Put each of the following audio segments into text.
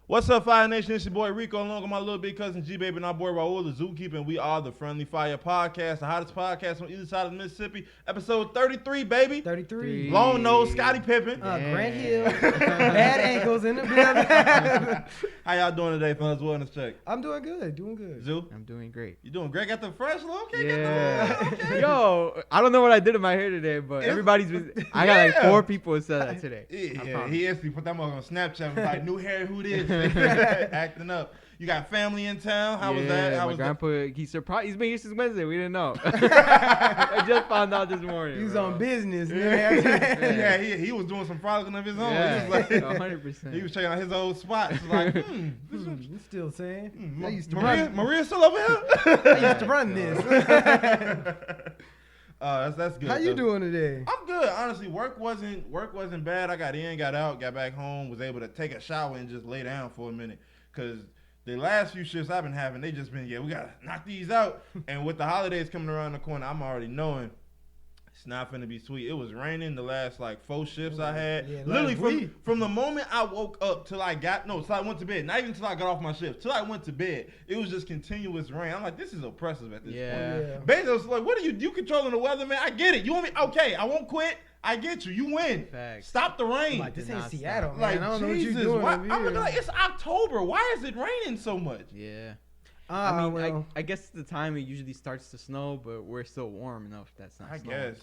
What's up, Fire Nation? It's your boy Rico, along with my little big cousin G-Baby and our boy Raul, the Zookeeper, and we are the Friendly Fire Podcast, the hottest podcast on either side of the Mississippi. Episode 33, baby. 33. Long nose, Scottie Pippen. Grant Hill. Bad ankles in the building. How y'all doing today, fellas? Wellness check. I'm doing good. Zoo? I'm doing great. You doing great? Got the fresh look? Okay, Yeah. okay. Yo, I don't know what I did in my hair today, but everybody's been. I got like 4 people who said that today. Yeah, he instantly put that mug on Snapchat. Was like, new hair, who this? Acting up. You got family in town? How was that? How my was grandpa, he's surprised. He's been here since Wednesday. We didn't know. I just found out this morning. He was bro. on business. Yeah, he was doing some frolicking of his own. Yeah, He was like, 100%. he was checking out his old spots. Like, You still saying? I used to Maria still over here? I used to run this. That's good. How you doing today? I'm good. Honestly, work wasn't bad. I got in, got out, got back home, was able to take a shower and just lay down for a minute. Cause the last few shifts I've been having, they just been, we gotta knock these out. And with the holidays coming around the corner, I'm already knowing it's not finna be sweet. It was raining the last like 4 shifts I had. Yeah, literally from the moment I woke up till I went to bed. Not even till I got off my shift. Till I went to bed, it was just continuous rain. I'm like, this is oppressive at this point. Yeah. Basically, it's like, what are you controlling the weather, man? I get it. You want me? Okay, I won't quit. I get you. You win. Facts. Stop the rain. Like, this Did ain't not Seattle, stop. man. Like, I don't know Jesus, what you doing why, over I'm here. looking like, it's October. Why is it raining so much? Yeah. I I mean, well, I guess the time it usually starts to snow, but we're still warm enough. That's not I snowing. guess.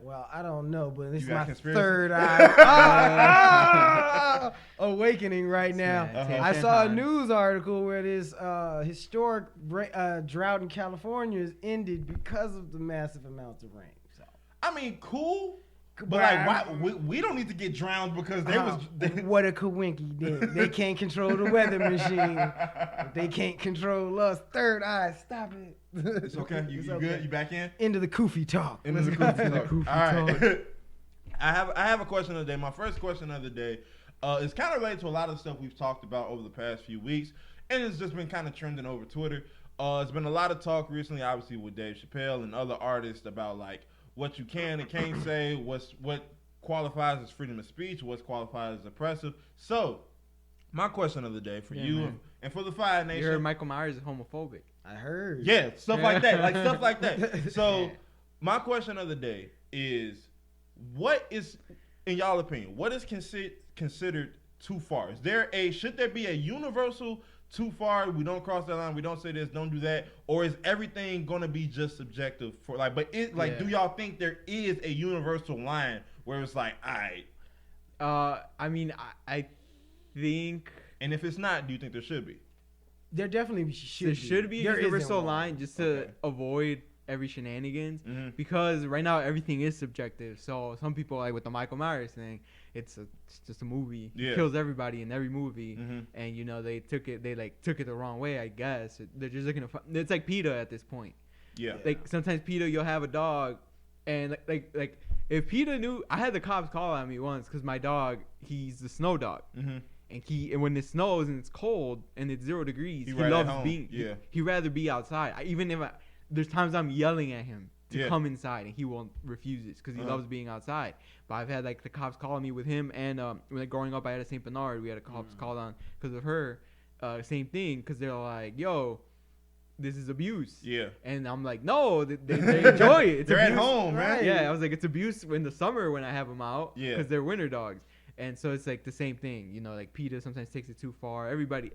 well, I don't know, but it's You got my conspiracy? third eye awakening right now. Yeah, I saw a Shanghai. news article where this historic drought in California is ended because of the massive amounts of rain. So, I mean, cool. But like, why we don't need to get drowned because there was. What a coinky then. They can't control the weather machine. But they can't control us. Third eye, stop it. It's okay. You It's good? You back in? Into the koofy talk. Into the All right. I have a question of the day. My first question of the day is kind of related to a lot of stuff we've talked about over the past few weeks, and it's just been kind of trending over Twitter. It's been a lot of talk recently, obviously with Dave Chappelle and other artists about like what you can and can't say, what qualifies as freedom of speech, what's qualified as oppressive. So, my question of the day for you man. and for the Fire You Nation. heard Michael Myers is homophobic. I heard. Yeah, stuff like that. Like stuff like that. So my question of the day is, what is, in y'all opinion, what is considered too far? Should there be a universal too far? We don't cross that line. We don't say this. Don't do that. Or is everything gonna be just subjective for like? But do y'all think there is a universal line where it's like, all right? I mean, I think And if it's not, do you think there should be? There definitely should there be. should be a There isn't universal one. line just to Okay. avoid every shenanigans, Mhm. because right now everything is subjective. So some people, like with the Michael Myers thing, it's just a movie. Yeah. It kills everybody in every movie, Mhm. and they took it the wrong way, I guess. They're just looking to it's like PETA at this point. Yeah. Like sometimes PETA, you'll have a dog, and like if PETA knew, I had the cops call on me once because my dog, he's the snow dog. Mm-hmm. And when it snows and it's cold and it's 0 degrees, He he right at loves home. being. Yeah. He rather be outside. There's times I'm yelling at him to Yeah. come inside, and he won't refuse it because he Uh-huh. loves being outside. But I've had like the cops calling me with him, and when growing up, I had a Saint Bernard. We had a cops called on because of her. Same thing, because they're like, "Yo, this is abuse." Yeah. And I'm like, "No, they enjoy it. It's They're at abuse." home, man. Yeah, I was like, it's abuse in the summer when I have them out, Yeah. because they're winter dogs. And so it's like the same thing, like PETA sometimes takes it too far. Everybody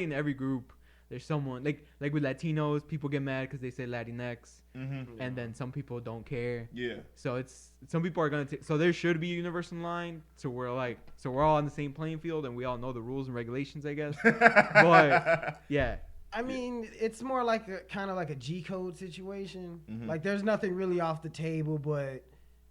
in every group, there's someone like with Latinos, people get mad because they say Latinx, Mm-hmm. and then some people don't care. Yeah. So it's some people are gonna take. So there should be a universal line, so we're all on the same playing field and we all know the rules and regulations, I guess. But yeah, I mean, it's more like a kind of like a G code situation. Mhm. Like there's nothing really off the table, but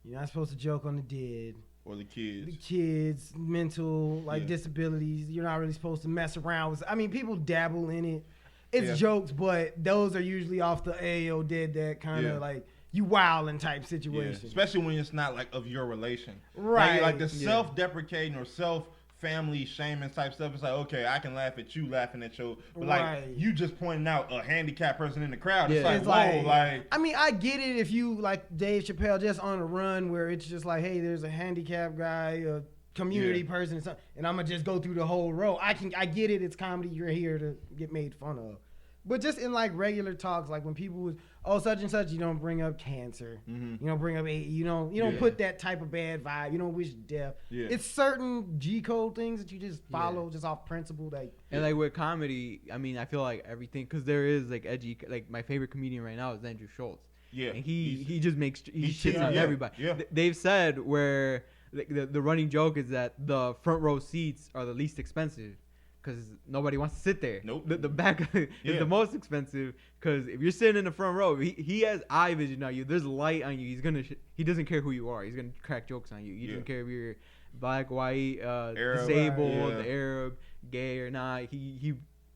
you're not supposed to joke on the dead. Or the The kids. kids, mental, like Yeah. disabilities. You're not really supposed to mess around with. I mean, people dabble in it. It's Yeah. jokes, but those are usually off the AO did that kind of Yeah. like you wildin' type Yeah. situation. Especially when it's not like of your relation. Right. Like the Yeah. self-deprecating or self-family shaming type stuff. It's like, okay, I can laugh at you laughing at your, but like Right. you just pointing out a handicapped person in the crowd. It's Yeah. like, It's whoa, like I mean, I get it if you like Dave Chappelle just on a run where it's just like, hey, there's a handicapped guy, a community person, and I'm gonna just go through the whole row. I get it. It's comedy. You're here to get made fun of. But just in like regular talks, like when people was, oh, such and such, you don't bring up cancer. You don't bring up AIDS. You don't put that type of bad vibe. You don't wish death. Yeah. It's certain G code things that you just follow just off principle. And like with comedy, I mean, I feel like everything, because there is like edgy, like my favorite comedian right now is Andrew Schultz. Yeah. And he just makes, he shits on everybody. Yeah. They've said where the running joke is that the front row seats are the least expensive. Because nobody wants to sit there. Nope. The back is the most expensive. Because if you're sitting in the front row, he has eye vision on you. There's light on you. He doesn't care who you are. He's gonna crack jokes on you. He doesn't care if you're black, white, Arab, disabled, Arab, gay or not. He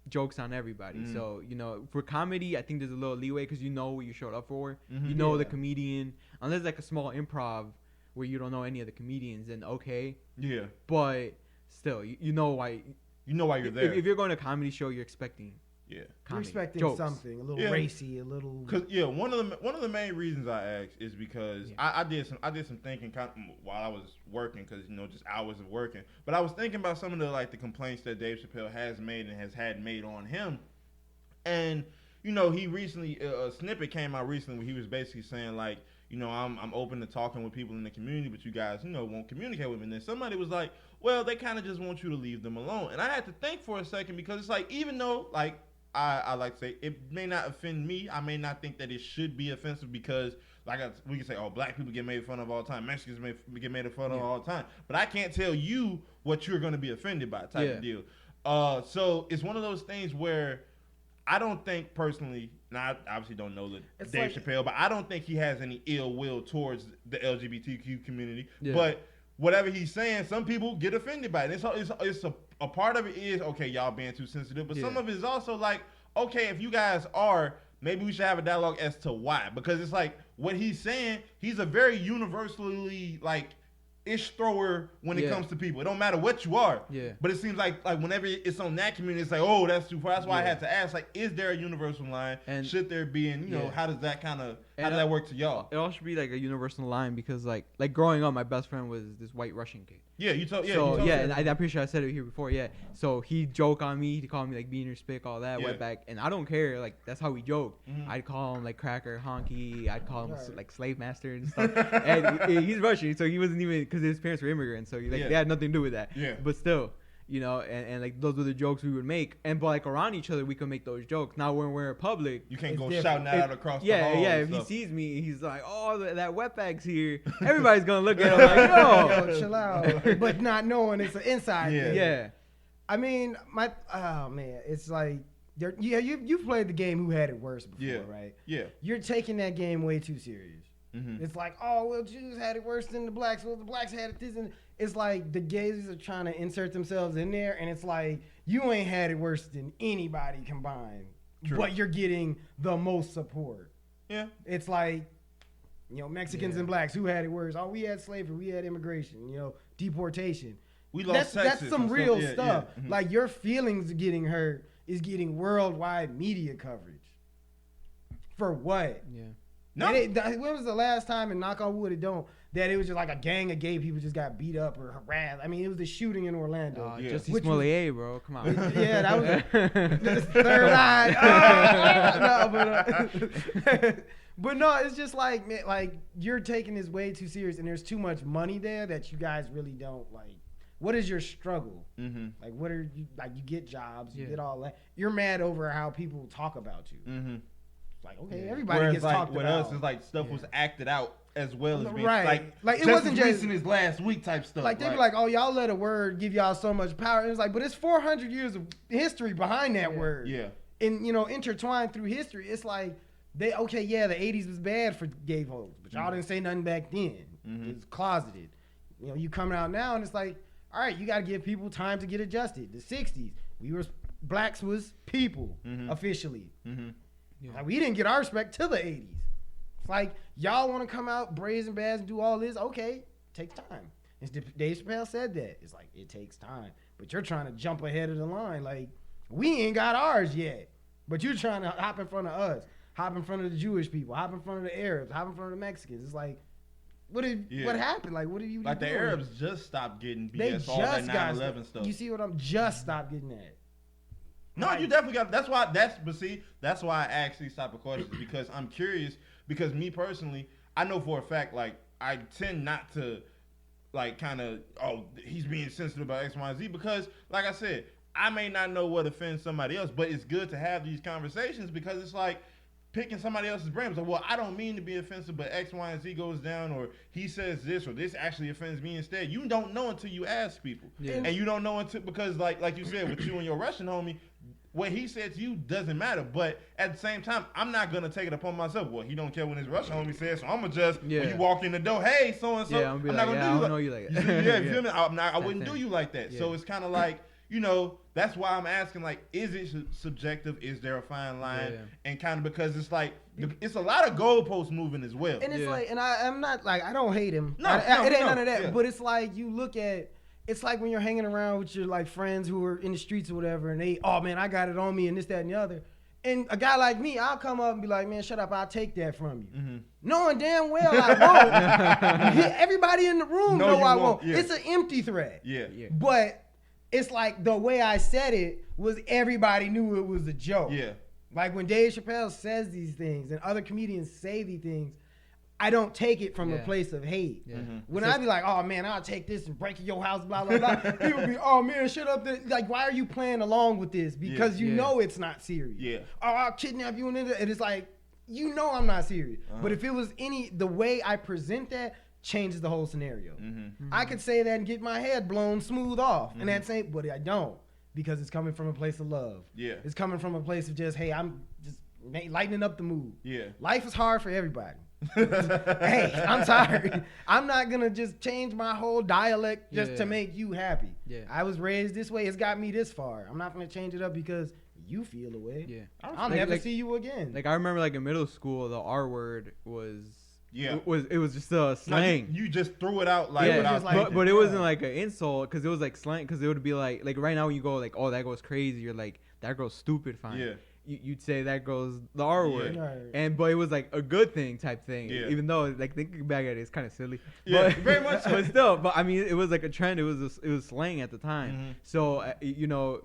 jokes on everybody. So for comedy, I think there's a little leeway because you know what you showed up for. You know the comedian. Unless like a small improv where you don't know any of the comedians, then okay. Yeah. But still, you know why. You know why you're there. If you're going to a comedy show, you're expecting. Yeah. You're expecting jokes. Something a little racy, a little. Cause one of the main reasons I asked is because I did some thinking kind of while I was working, because just hours of working. But I was thinking about some of the complaints that Dave Chappelle has made and has had made on him, and he recently a snippet came out recently where he was basically saying I'm open to talking with people in the community, but you guys, won't communicate with me. And then somebody was like, well, they kind of just want you to leave them alone. And I had to think for a second, because it's like, even though, I like to say, it may not offend me, I may not think that it should be offensive, because, we can say, oh, black people get made fun of all the time, Mexicans get made fun of all the time. But I can't tell you what you're going to be offended by type of deal. So it's one of those things where I don't think personally, now I obviously don't know Dave Chappelle, but I don't think he has any ill will towards the LGBTQ community. Yeah. But whatever he's saying, some people get offended by it. It's a part of it is, okay, y'all being too sensitive, but some of it is also like, okay, if you guys are, maybe we should have a dialogue as to why. Because it's like, what he's saying, he's a very universally, ish thrower when it comes to people. It don't matter what you are. Yeah. But it seems like whenever it's on that community, it's like, oh, that's too far. That's why I had to ask, is there a universal line? And should there be? And how does that work to y'all? It all should be like a universal line, because like growing up, my best friend was this white Russian kid. Yeah, you told. Yeah, so and I'm pretty sure I said it here before. Yeah. So he joked on me. He called me beaner, spick, all that, wetback, and I don't care. Like that's how we joke. I'd call him cracker, honky. I'd call him slave master and stuff. And he's Russian, so he wasn't even, because his parents were immigrants, so they had nothing to do with that. Yeah. But still. And those were the jokes we would make, but around each other we could make those jokes. Now when we're in public, you can't go shouting that out across the hall. If he sees me, he's like, "Oh, that wetbag's here." Everybody's gonna look at him like, "Yo, chill out," but not knowing it's an inside thing. Yeah. I mean, it's like, you've played the game Who Had It Worse before, right? Yeah. You're taking that game way too serious. It's like, oh, well, Jews had it worse than the blacks. Well, the blacks had it this, and it's like the gays are trying to insert themselves in there, and it's like, you ain't had it worse than anybody combined. True. But you're getting the most support. Yeah. It's like, Mexicans and blacks, who had it worse? Oh, we had slavery, we had immigration, deportation. We lost That's some real stuff. Yeah. Like, your feelings getting hurt is getting worldwide media coverage. For what? Yeah. No. When was the last time, and knock on wood, that it was just like a gang of gay people just got beat up or harassed? I mean, it was the shooting in Orlando. Justice Smollett, bro. Come on. Yeah, that was the third eye. But no, it's just like, man, you're taking this way too serious, and there's too much money there that you guys really don't like. What is your struggle? Like, what are you, you get jobs, you get all that. You're mad over how people talk about you. Like, okay, everybody gets talked about. With us, it's like stuff was acted out as well as being, like it wasn't just recent as last week type stuff. Like, they'd be like, oh, y'all let a word give y'all so much power. And it's like, but it's 400 years of history behind that word. Yeah. And, intertwined through history. It's like, the 80s was bad for gay folks, but y'all didn't say nothing back then. It was closeted. You coming out now, and it's like, all right, you got to give people time to get adjusted. The 60s, blacks was people, officially. Yeah. Like, we didn't get our respect till the 80s. It's like, y'all want to come out brazen bads and do all this? Okay, takes time. And Dave Chappelle said that. It's like, it takes time. But you're trying to jump ahead of the line. Like, we ain't got ours yet. But you're trying to hop in front of us. Hop in front of the Jewish people. Hop in front of the Arabs. Hop in front of the Mexicans. It's like, What happened? Like, what are you like doing? The Arabs just stopped getting BS all that 9/11 stuff. You see what I'm just stopped getting that. No, like, you definitely got. That's why I asked these type of questions, because I'm curious. Because me personally, I know for a fact, like, I tend not to, like, kind of, he's being sensitive about X, Y, and Z, because, like I said, I may not know what offends somebody else, but it's good to have these conversations, because it's like picking somebody else's brain. It's like, well, I don't mean to be offensive, but X, Y, and Z goes down, or he says this, or this actually offends me instead. You don't know until you ask people. Yeah. And you don't know until, because like you said, with you and your Russian homie, what he said to you doesn't matter. But at the same time, I'm not going to take it upon myself. Well, he don't care when his Russian homie says, so I'm going to just, when you walk in the door, hey, so-and-so, I'm not going to do you like that. Yeah, you feel me? I wouldn't do you like that. Yeah. So it's kind of like, that's why I'm asking, like, is it subjective? Is there a fine line? Yeah. And kind of because it's like, it's a lot of goalposts moving as well. And it's like, and I'm not, like, I don't hate him. It ain't none of that. Yeah. But it's like, you look at, it's like when you're hanging around with your, like, friends who are in the streets or whatever, and they, oh, man, I got it on me and this, that, and the other. And a guy like me, I'll come up and be like, man, shut up, I'll take that from you. Mm-hmm. Knowing damn well I won't. Everybody in the room know I won't. Yeah. It's an empty threat. Yeah. But it's like the way I said it was everybody knew it was a joke. Yeah. Like when Dave Chappelle says these things and other comedians say these things, I don't take it from a place of hate. Yeah. Mm-hmm. When I be like, oh man, I'll take this and break your house, blah, blah, blah. People be, oh man, shut up. Like, why are you playing along with this? Because you know it's not serious. Yeah. Oh, I'll kidnap you. And it's like, I'm not serious. Uh-huh. But if it was the way I present that changes the whole scenario. Mm-hmm. Mm-hmm. I could say that and get my head blown smooth off. Mm-hmm. And that's it, but I don't. Because it's coming from a place of love. Yeah. It's coming from a place of just, hey, I'm just lightening up the mood. Yeah. Life is hard for everybody. Hey, I'm sorry. I'm not going to just change my whole dialect just to make you happy. Yeah. I was raised this way. It's got me this far. I'm not going to change it up because you feel away. Yeah. I'll never see you again. Like, I remember, like, in middle school, the R word was... Yeah, it was just a slang. No, you just threw it out like without but it wasn't like an insult because it was like slang. Because it would be like right now when you go like, oh, that girl's crazy, you're like, that girl's stupid. Fine. Yeah. You'd say that girl's the R word, but it was like a good thing type thing. Yeah. Even though like thinking back at it, it's kind of silly. Yeah, but, very much. But still, I mean, it was like a trend. It was slang at the time. Mm-hmm. So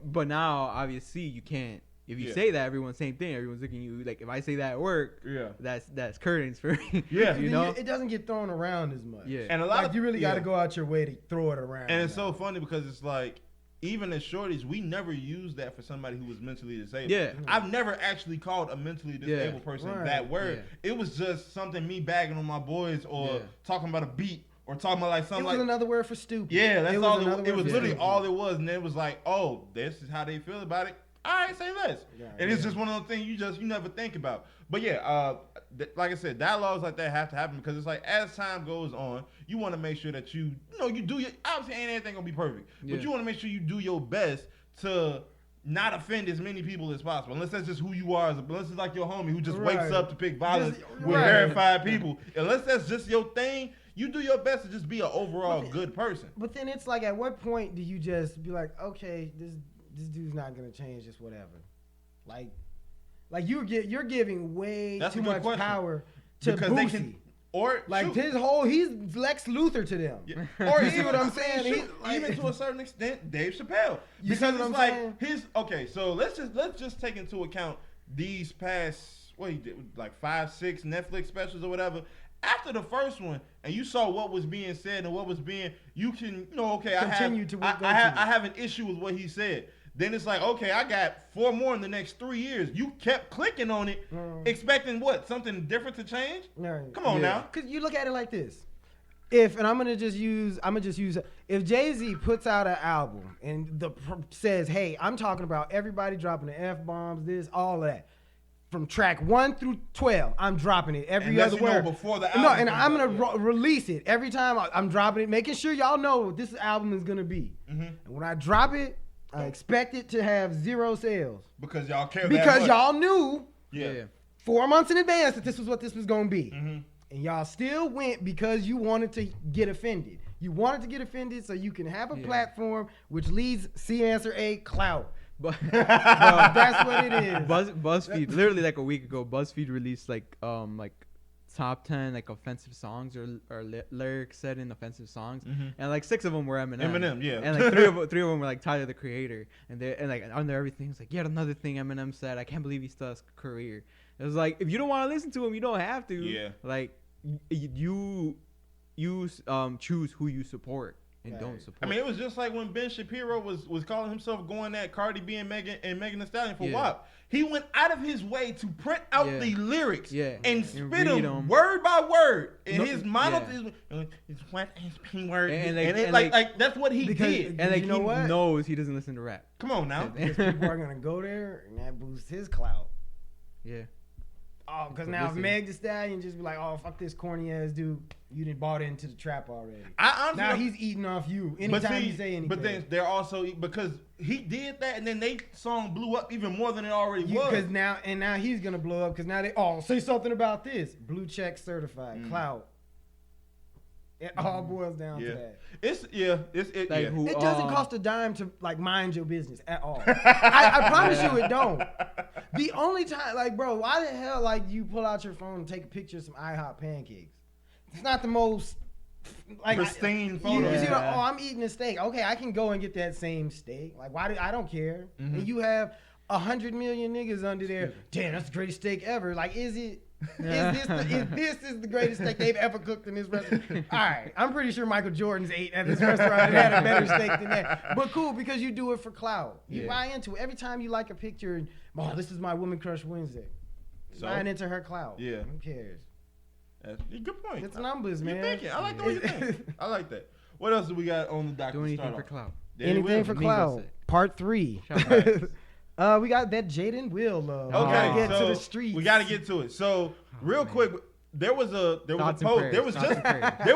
but now obviously you can't. If you say that, everyone's same thing. Everyone's looking at you like, if I say that at work, that's curtains for me. Yeah, it doesn't get thrown around as much. Yeah, and a lot of you really got to go out your way to throw it around. And it's so funny because it's like, even as shorties, we never used that for somebody who was mentally disabled. Yeah, I've never actually called a mentally disabled person that word. Yeah. It was just something me bagging on my boys or talking about a beat. Or talking about like something like... It was another word for stupid. Yeah, that's all it was. Literally all it was. And then it was like, oh, this is how they feel about it. All right, say less. Yeah, and it's just one of those things you never think about. But yeah, like I said, dialogues like that have to happen because it's like as time goes on, you want to make sure that you do your... Obviously, ain't anything going to be perfect. But you want to make sure you do your best to not offend as many people as possible. Unless that's just who you are. Unless it's like your homie who just wakes up to pick violence with verified people. Unless that's just your thing... You do your best to just be an overall good person. But then it's like, at what point do you just be like, okay, this dude's not gonna change, just whatever. Like you're giving way too much power to Boosie. Or like he's Lex Luthor to them. Yeah. Or you see what I'm saying? Even to a certain extent, Dave Chappelle. Because it's like so let's just take into account these past what he did, like 5-6 Netflix specials or whatever. After the first one, and you saw what was being said and what was being, you can, I have an issue with what he said. Then it's like, okay, I got 4 more in the next 3 years. You kept clicking on it, expecting what? Something different to change? No. Come on now. Because you look at it like this. If Jay-Z puts out an album and says, hey, I'm talking about everybody dropping the F-bombs, this, all of that. From track 1 through 12, I'm dropping it every other word. Before the album I'm gonna release it every time. I'm dropping it, making sure y'all know what this album is gonna be. Mm-hmm. And when I drop it, I expect it to have 0 sales because y'all care. Because y'all knew 4 months in advance that this was what this was gonna be, and y'all still went because you wanted to get offended. You wanted to get offended so you can have a platform which leads C answer A clout. But that's what it is. BuzzFeed literally like a week ago, BuzzFeed released like top 10 like offensive songs or lyrics said in offensive songs, and like 6 of them were Eminem. Yeah. And like three of them were like Tyler the Creator, and like under everything it's like yet another thing Eminem said. I can't believe he still has a career. It was like if you don't want to listen to him, you don't have to. Yeah. Like you choose who you support. And don't support. I mean, it was just like when Ben Shapiro was calling himself going at Cardi B and Megan Thee Stallion for WAP. He went out of his way to print out the lyrics and spit them word by word. And his mono is what is P-word. And like that's what he did. And like you know he knows he doesn't listen to rap. Come on now. Because people are going to go there and that boosts his clout. Yeah. Oh, because now if Meg Thee Stallion just be like, oh, fuck this corny ass dude, you done bought into the trap already. Now he's eating off you anytime you say anything. But then they're also, because he did that and then they song blew up even more than it already was. Because now he's going to blow up because now they, say something about this. Blue check certified, clout. It all boils down to that. It doesn't cost a dime to like mind your business at all. I promise you it don't. The only time, like, bro, why the hell like you pull out your phone and take a picture of some IHOP pancakes? It's not the most like pristine photo. You see, I'm eating a steak. Okay, I can go and get that same steak. Like, I don't care. And you have 100 million niggas under there. Damn, that's the greatest steak ever. Like, is it? Is this the greatest steak they've ever cooked in this restaurant? All right, I'm pretty sure Michael Jordan's ate at this restaurant and had a better steak than that. But cool, because you do it for clout. You buy into it. Every time you like a picture, this is my Woman Crush Wednesday. Buying into her clout. Yeah. Who cares? That's a good point. It's numbers, man. You're thinking. I like the way you think. I like that. What else do we got on the docket? Do anything for clout. Anything for clout. Part 3. We got that Jaden Will love. Okay, we gotta get to the streets. We gotta get to it. So real quick, there was a post. There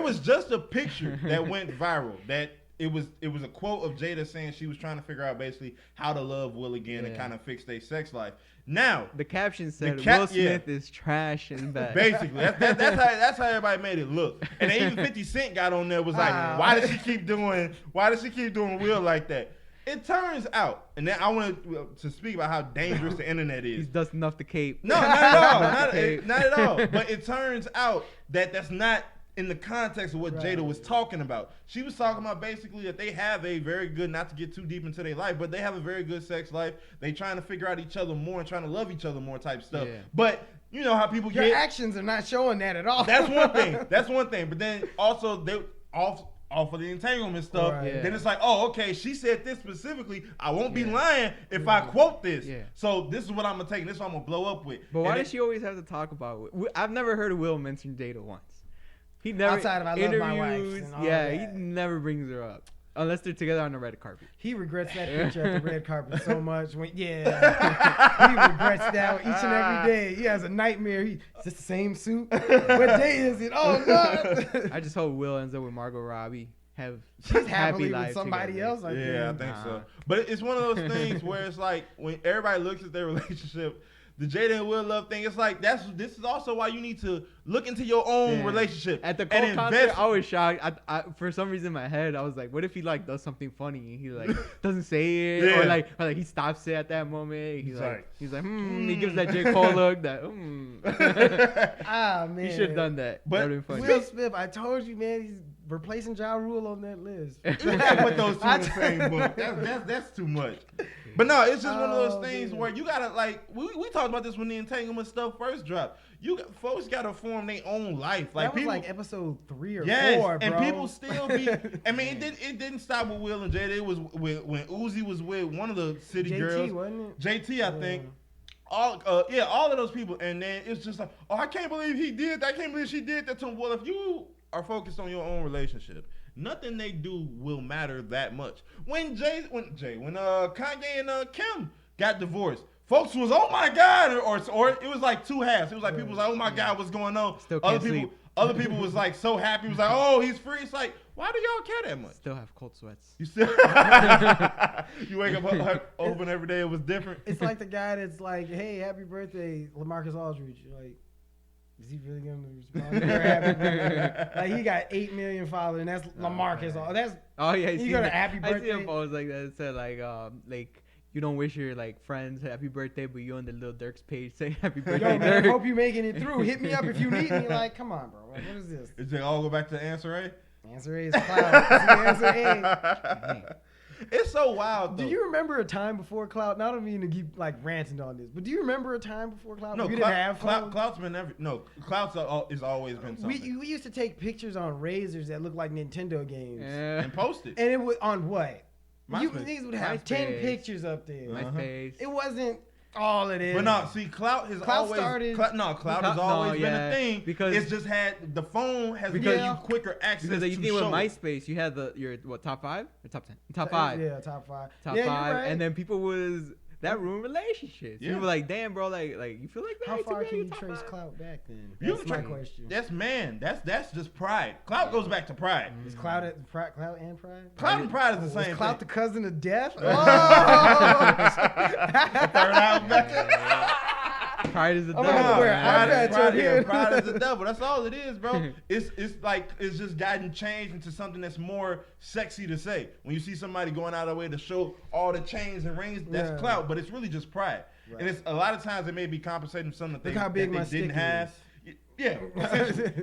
was just a picture that went viral. That it was a quote of Jada saying she was trying to figure out basically how to love Will again and kind of fix their sex life. Now the caption said Will Smith is trash and bad. Basically, that's how everybody made it look. And then even 50 Cent got on there was like, why does she keep doing Will like that? It turns out, and then I want to speak about how dangerous the internet is. He's dusting off the cape. No, not at all. Not at all. But it turns out that that's not in the context of what Jada was talking about. She was talking about basically that they have a very good, not to get too deep into their life, but they have a very good sex life. They trying to figure out each other more and trying to love each other more type stuff. Yeah. But you know how people Your actions are not showing that at all. That's one thing. But then also they off of the entanglement stuff, then it's like, oh, okay, she said this specifically. I won't be lying if I quote this. Yeah. So this is what I'm gonna take, and this is what I'm gonna blow up with. But why does she always have to talk about it? I've never heard of Will mention Jada once. He never outside of I love my wife. He never brings her up. Unless they're together on the red carpet. He regrets that picture at the red carpet so much. He regrets that each and every day. He has a nightmare. Is this the same suit? What day is it? Oh, no. I just hope Will ends up with Margot Robbie. She's happily with somebody else. I think so. But it's one of those things where it's like when everybody looks at their relationship, the Jada and Will love thing, it's like this is also why you need to look into your own relationship. At the Cole concert, I was shocked. I for some reason in my head, I was like, what if he like does something funny and he like doesn't say it or like he stops it at that moment. He's like he gives that J. Cole look that man. He should have done that. But Will Smith, I told you, man, he's replacing Ja Rule on that list. You can't put those two in the same book. That's too much. But no, it's just one of those things where you gotta like we talked about this when the entanglement stuff first dropped. Folks gotta form their own life. Like that was like episode 3 or 4, bro. And people still be. I mean, it didn't stop with Will and Jada. It was when Uzi was with one of the city girls, wasn't it? JT, I think. All of those people, and then it's just like, oh, I can't believe he did that. I can't believe she did that to him. Well, if you are focused on your own relationship, nothing they do will matter that much. When Kanye and Kim got divorced, folks was, oh my God, or it was like two halves. It was like people was like, oh my God, what's going on? Still can't sleep. Other people was like so happy. It was like, oh, he's free. It's like, why do y'all care that much? Still have cold sweats. You still you wake up open every day. It was different. It's like the guy that's like, hey, happy birthday, LaMarcus Aldridge. You're like, is he really gonna respond to her happy birthday? Like he got 8 million followers, and that's LaMarcus. That's you got a happy birthday. I see a post like that. It said like you don't wish your like friends happy birthday, but you on the Lil Durk's page say happy birthday. Yo, man, Durk. hope you making it through. Hit me up if you need me. Like, come on, bro. What is this? Is they all go back to answer A? Answer A is Cloud. Answer A. It's so wild, though. Do you remember a time before Cloud? Not I mean to keep like ranting on this, but do you remember a time before Cloud? No, we didn't have phones? Cloud's been Cloud's has always been something. We used to take pictures on razors that looked like Nintendo games and post it. And it was on what? These would have MySpace. 10 pictures up there. MySpace. It wasn't all it is. But no, see, Cloud has always been a thing because it's just had the phone has given you quicker access. Because to you think with MySpace, you had your top 5 or top 10, top 5. Yeah, top 5. Top 5, right. And then people was that ruined relationships. Yeah. People were like, damn, bro, like you feel like that? How far can you trace Cloud back then? That's my question. That's just pride. Cloud goes back to pride. Is Cloud and Pride? Cloud and Pride is the same thing. Is Cloud the cousin of death? Oh! Third album. Pride is the devil. Pride is the devil. That's all it is, bro. It's just gotten changed into something that's more sexy to say. When you see somebody going out of their way to show all the chains and rings, that's clout, but it's really just pride. Right. And it's a lot of times it may be compensating for something that they didn't have. Yeah.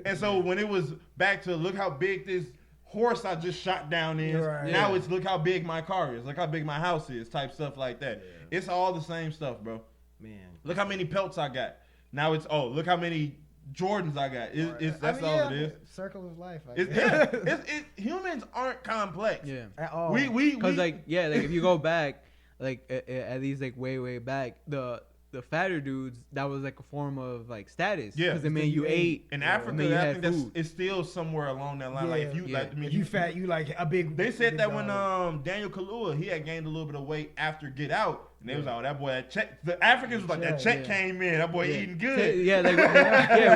And so when it was back to look how big this horse I just shot down is, now it's look how big my car is, look how big my house is, type stuff like that. Yeah. It's all the same stuff, bro. Man, look how many pelts I got. Now it's look how many Jordans I got. That's all it is. Circle of life. Humans aren't complex. Yeah, at all. Because like if you go back, like at least like way back, the fatter dudes, that was like a form of like status. Yeah, because you ate. In Africa, I think it's still somewhere along that line. Yeah, like if you fat, you like a big. They said that when Daniel Kaluuya, he had gained a little bit of weight after Get Out. And they was like, that boy, that check. The Africans was like, that check came in. That boy eating good. Yeah,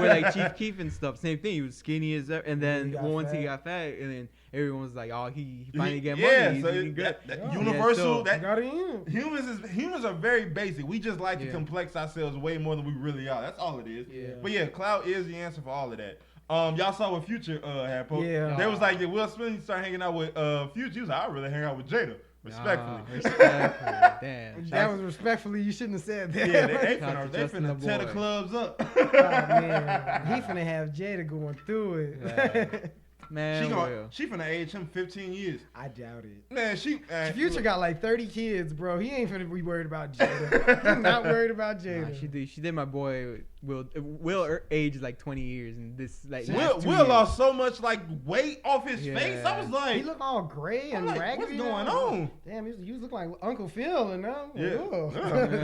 with like Chief Keef and stuff. Same thing. He was skinny as ever. And then once he got fat, and then everyone was like, oh, he finally get money. He's eating good. Universal. Humans are very basic. We just like to complex ourselves way more than we really are. That's all it is. Yeah. But yeah, Cloud is the answer for all of that. Y'all saw what Future had posted. Yeah. They was like, Will Smith started hanging out with Future. He was like, I'd rather hang out with Jada. Respectfully. Damn. That was respectfully. You shouldn't have said that. Yeah, they finna tear the clubs up. Oh, man. He finna have Jada going through it. Yeah. Man, she finna age him 15 years. I doubt it. Man, Future got like 30 kids, bro. He ain't finna be worried about Jada. He's not worried about Jada. Nah, she did my boy Will age like 20 years, and this like Will lost so much like weight off his face. I was like, he looked all gray and raggedy. What's going on? Damn, you look like Uncle Phil, and now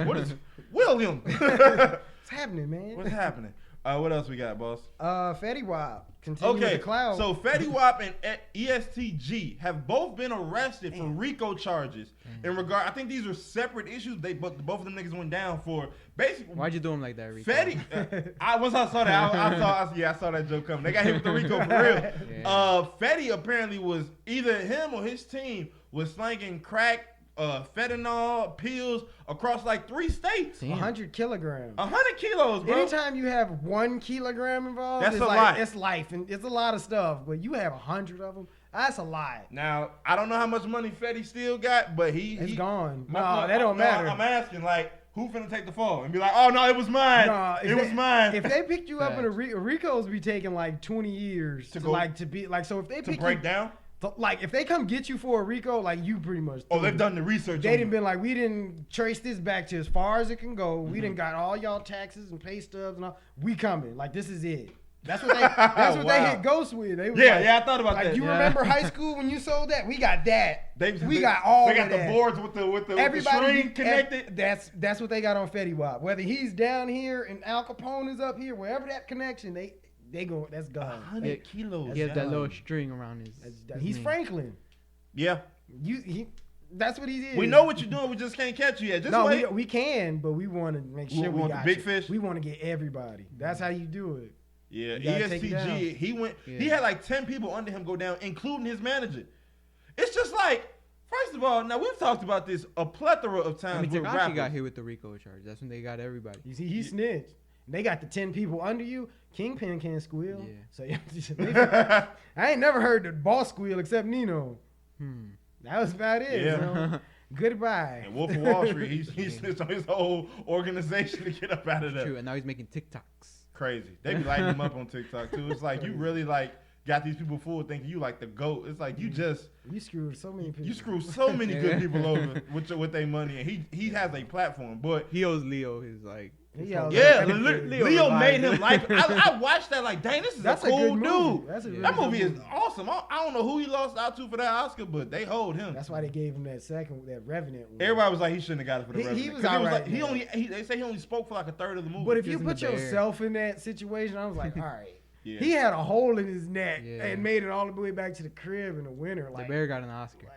what is William? What's happening, man? What's happening? What else we got, boss? Fetty Wap. Continue with the Cloud. So Fetty Wap and ESTG have both been arrested for RICO charges. In regard, I think these are separate issues. Both of them niggas went down for basically. Why'd you do them like that, Rico? Fetty. Once I saw that, I saw that joke coming. They got hit with the RICO for real. Yeah. Fetty apparently was either him or his team was slanging crack, fentanyl pills across like 3 states. 100 kilograms. 100 kilos, bro. Anytime you have 1 kilogram involved, that's a lot. It's life, and it's a lot of stuff. But you have 100 of them, that's a lot. Now I don't know how much money Fetty still got, but it's gone. No, that don't matter. I'm asking, like, who finna take the fall and be like, oh no, it was mine. It was mine. If they picked you up in a RICO's be taking like 20 years to be like. So if they pick break down. So, like, if they come get you for a RICO, like, you pretty much. They've done the research. They didn't been like, we didn't trace this back to as far as it can go. We didn't got all y'all taxes and pay stubs and all. We coming. Like, this is it. That's what they hit Ghost with. They was I thought about that. Like, you remember high school when you sold that? We got that. We got all of that. They got the boards with the string connected. That's what they got on Fetty Wap. Whether he's down here and Al Capone is up here, wherever that connection, they go. That's gone. 100 kilos. He has that little string around his. He's Franklin. Yeah. That's what he is. We know what you're doing. We just can't catch you yet. Just wait. We can, but we want to make sure we got big fish. We want to get everybody. That's how you do it. Yeah, ESTG. He went. Yeah. He had like 10 people under him go down, including his manager. It's just like, first of all, now we've talked about this a plethora of times. Tekashi got hit with the RICO charge. That's when they got everybody. You see, he snitched. They got the 10 people under you. Kingpin can't squeal. Yeah. So I ain't never heard the boss squeal except Nino. That was about it. Yeah. You know? Goodbye. And Wolf of Wall Street, he snitched on his whole organization to get up out of there. True, and now he's making TikToks. Crazy. They be lighting him up on TikTok too. It's like you really like got these people fooled thinking you like the GOAT. It's like you screwed so many people. You screwed so many good people over with their money, and he has a platform, but he owes Leo his like. Leo made him like. I watched that like, dang, this is a cool dude. That movie is awesome. I don't know who he lost out to for that Oscar, but they hold him. That's why they gave him that Revenant one. Everybody was like, he shouldn't have got it for the Revenant. He was all right. They say he only spoke for like a third of the movie. But if you put yourself in that situation, I was like, all right. Yeah. He had a hole in his neck and made it all the way back to the crib in the winter. Like, the bear got an Oscar.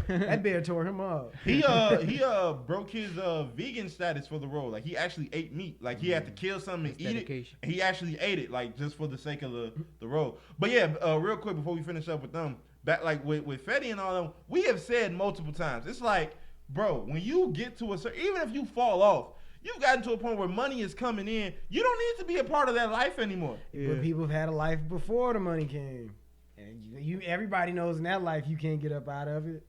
That bear tore him up. He broke his vegan status for the role. Like he actually ate meat. Like he had to kill something and eat it. And he actually ate it, like just for the sake of the role. But yeah, real quick before we finish up with them, back like with Fetty and all them, we have said multiple times. It's like, bro, when you get to a certain, even if you fall off, you've gotten to a point where money is coming in. You don't need to be a part of that life anymore. Yeah. But people have had a life before the money came. And everybody knows in that life you can't get up out of it.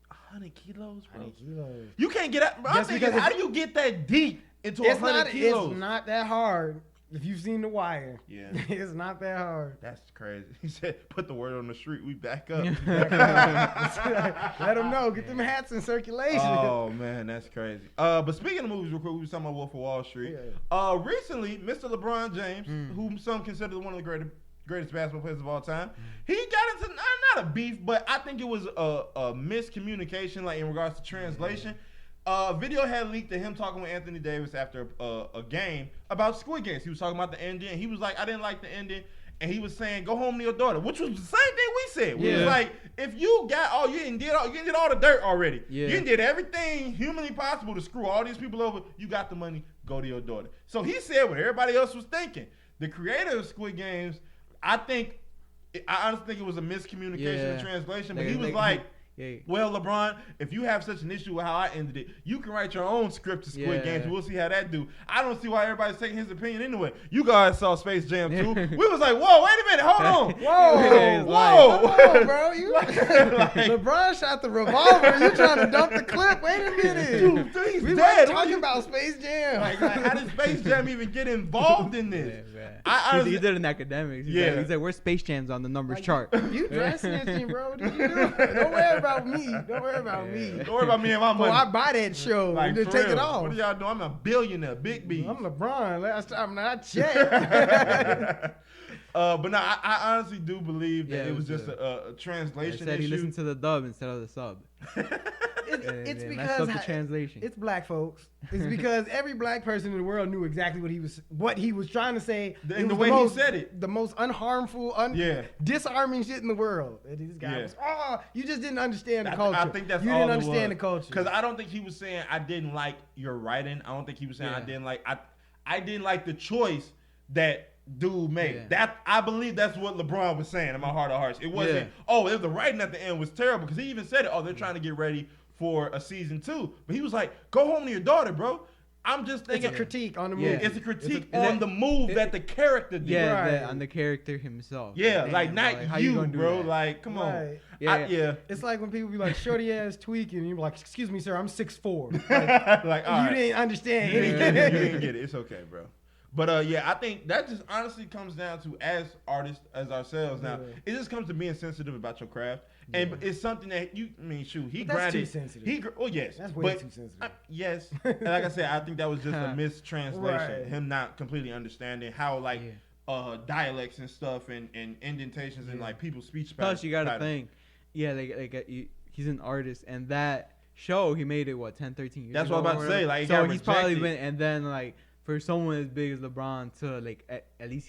100 kilos, bro. 100 kilos. You can't get up. I'm thinking, how do you get that deep into 100 kilos? It's not that hard. If you've seen The Wire, it's not that hard. That's crazy. He said, "Put the word on the street. We back up." Let them know. Get them hats in circulation. Oh man, that's crazy. But speaking of movies, real quick, we were talking about Wolf of Wall Street. Yeah. Recently, Mr. LeBron James, whom some consider one of the greatest basketball players of all time, he got into not a beef, but I think it was a miscommunication, like in regards to translation. Video had leaked to him talking with Anthony Davis after a game about Squid Games. He was talking about the ending. And he was like, I didn't like the ending. And he was saying, go home to your daughter, which was the same thing we said. We was like, if you got you did all the dirt already. Yeah. You did everything humanly possible to screw all these people over. You got the money, go to your daughter. So he said what everybody else was thinking. The creator of Squid Games, I honestly think it was a miscommunication in translation, but he was like, well, LeBron, if you have such an issue with how I ended it, you can write your own script to Squid Games. We'll see how that do. I don't see why everybody's taking his opinion anyway. You guys saw Space Jam 2. We was like, whoa, wait a minute, hold on. Whoa, bro. LeBron shot the revolver. You trying to dump the clip. Wait a minute. Dude, he's we dead. We're talking about Space Jam. Like, how did Space Jam even get involved in this? He did in academics. He's like, where's Space Jam's on the numbers chart? You dress snitching, bro. Did you do it? Don't worry about me. Don't worry about me. Don't worry about me and my money. I buy that show and then take it off. What do y'all do? I'm a billionaire, big B. I'm LeBron. Last time I checked. But no, I honestly do believe that it was just a translation issue. He listened to the dub instead of the sub. It's because the translation. It's black folks. It's because every black person in the world knew exactly what he was trying to say. And the way he said it, the most unharmful, disarming shit in the world. And this guy was, you just didn't understand the culture. I think that's you all didn't understand the culture. Because I don't think he was saying I didn't like your writing. I don't think he was saying I didn't like the choice that dude made. That I believe that's what LeBron was saying in my heart of hearts. It wasn't if the writing at the end was terrible, because he even said it, they're trying to get ready for a season 2. But he was like, go home to your daughter, bro. I'm just thinking it's a critique on the movie. It's a critique on the move that the character did. Yeah, on the character himself. Yeah, like not you, bro. Like, come on. Yeah. It's like when people be like, shorty ass tweaking, and you're like, excuse me, sir, I'm 6'4". Like you didn't understand anything. You didn't get it. It's okay, bro. But I think that just honestly comes down to, as artists, as ourselves now, it just comes to being sensitive about your craft. And it's something that he grinded. That's too sensitive. Yes. That's way too sensitive. Yes. And like I said, I think that was just a mistranslation. Him not completely understanding how dialects and stuff and indentations and like people's speech patterns. Plus, you got to think, he's an artist, and that show he made it 10, 13 years. That's what I'm about to say. Like, so he's probably been, and then like for someone as big as LeBron to like at least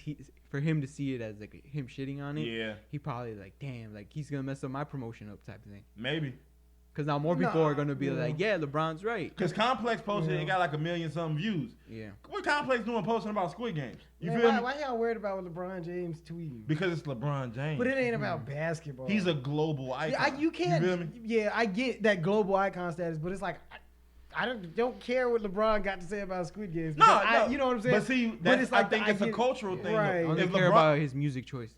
for him to see it as like him shitting on it, he probably like, damn, like he's gonna mess up my promotion up type of thing. Maybe. Because now more people are gonna be like, yeah, LeBron's right. Because Complex posted it got like 1 million something views. Yeah. What Complex doing posting about Squid Games? You feel me? Why y'all worried about what LeBron James tweeting? Because it's LeBron James. But it ain't about basketball. He's a global icon. You can't. You feel me? Yeah, I get that global icon status, but it's like I don't care what LeBron got to say about Squid Games. No, you know what I'm saying. But see, I think it's a cultural thing. Right. I don't care about his music choices.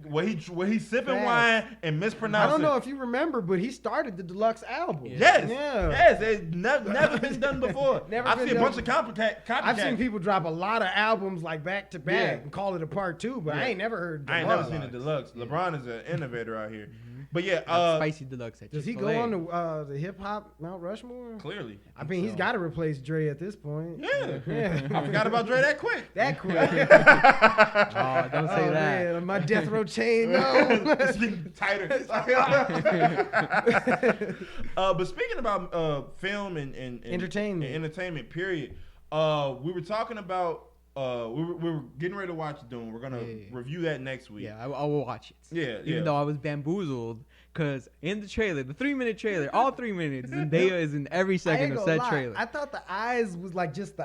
Where he's sipping wine and mispronouncing. I don't know if you remember, but he started the deluxe album. Yes, it's never been done before. I've seen a bunch of copycats. I've seen people drop a lot of albums like back to back and call it a part 2, but I ain't never heard deluxe. I ain't never seen a deluxe. LeBron is an innovator out here. But yeah, spicy deluxe. Does he go on the hip hop Mount Rushmore? Clearly, I mean, he's got to replace Dre at this point. Yeah. I forgot about Dre that quick. That quick. Don't say that. Man, my death row chain, no. It's getting tighter. But speaking about film and entertainment, period. We were talking about. We were getting ready to watch Doom. We're gonna review that next week. Yeah, I will watch it. Yeah, Even though I was bamboozled, because in the trailer, the 3-minute trailer, all 3 minutes, Zendaya is in every second of that trailer. I thought the eyes was just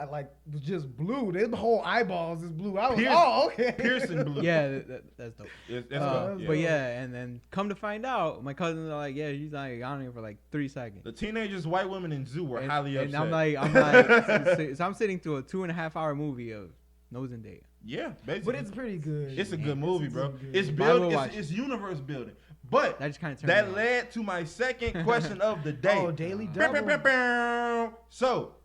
blue. The whole eyeballs is blue. I was okay. Piercing blue. Yeah, that's dope. That's dope. But yeah, and then come to find out, my cousins are like, yeah, she's like on here for like 3 seconds. The teenagers, white women in Zoo were highly upset. And I'm like, so I'm sitting through a 2.5-hour movie of no Zendaya. Yeah, basically. But it's pretty good. It's a good movie, bro. It's universe building. But that led to my second question of the day. Oh, Daily Double. So,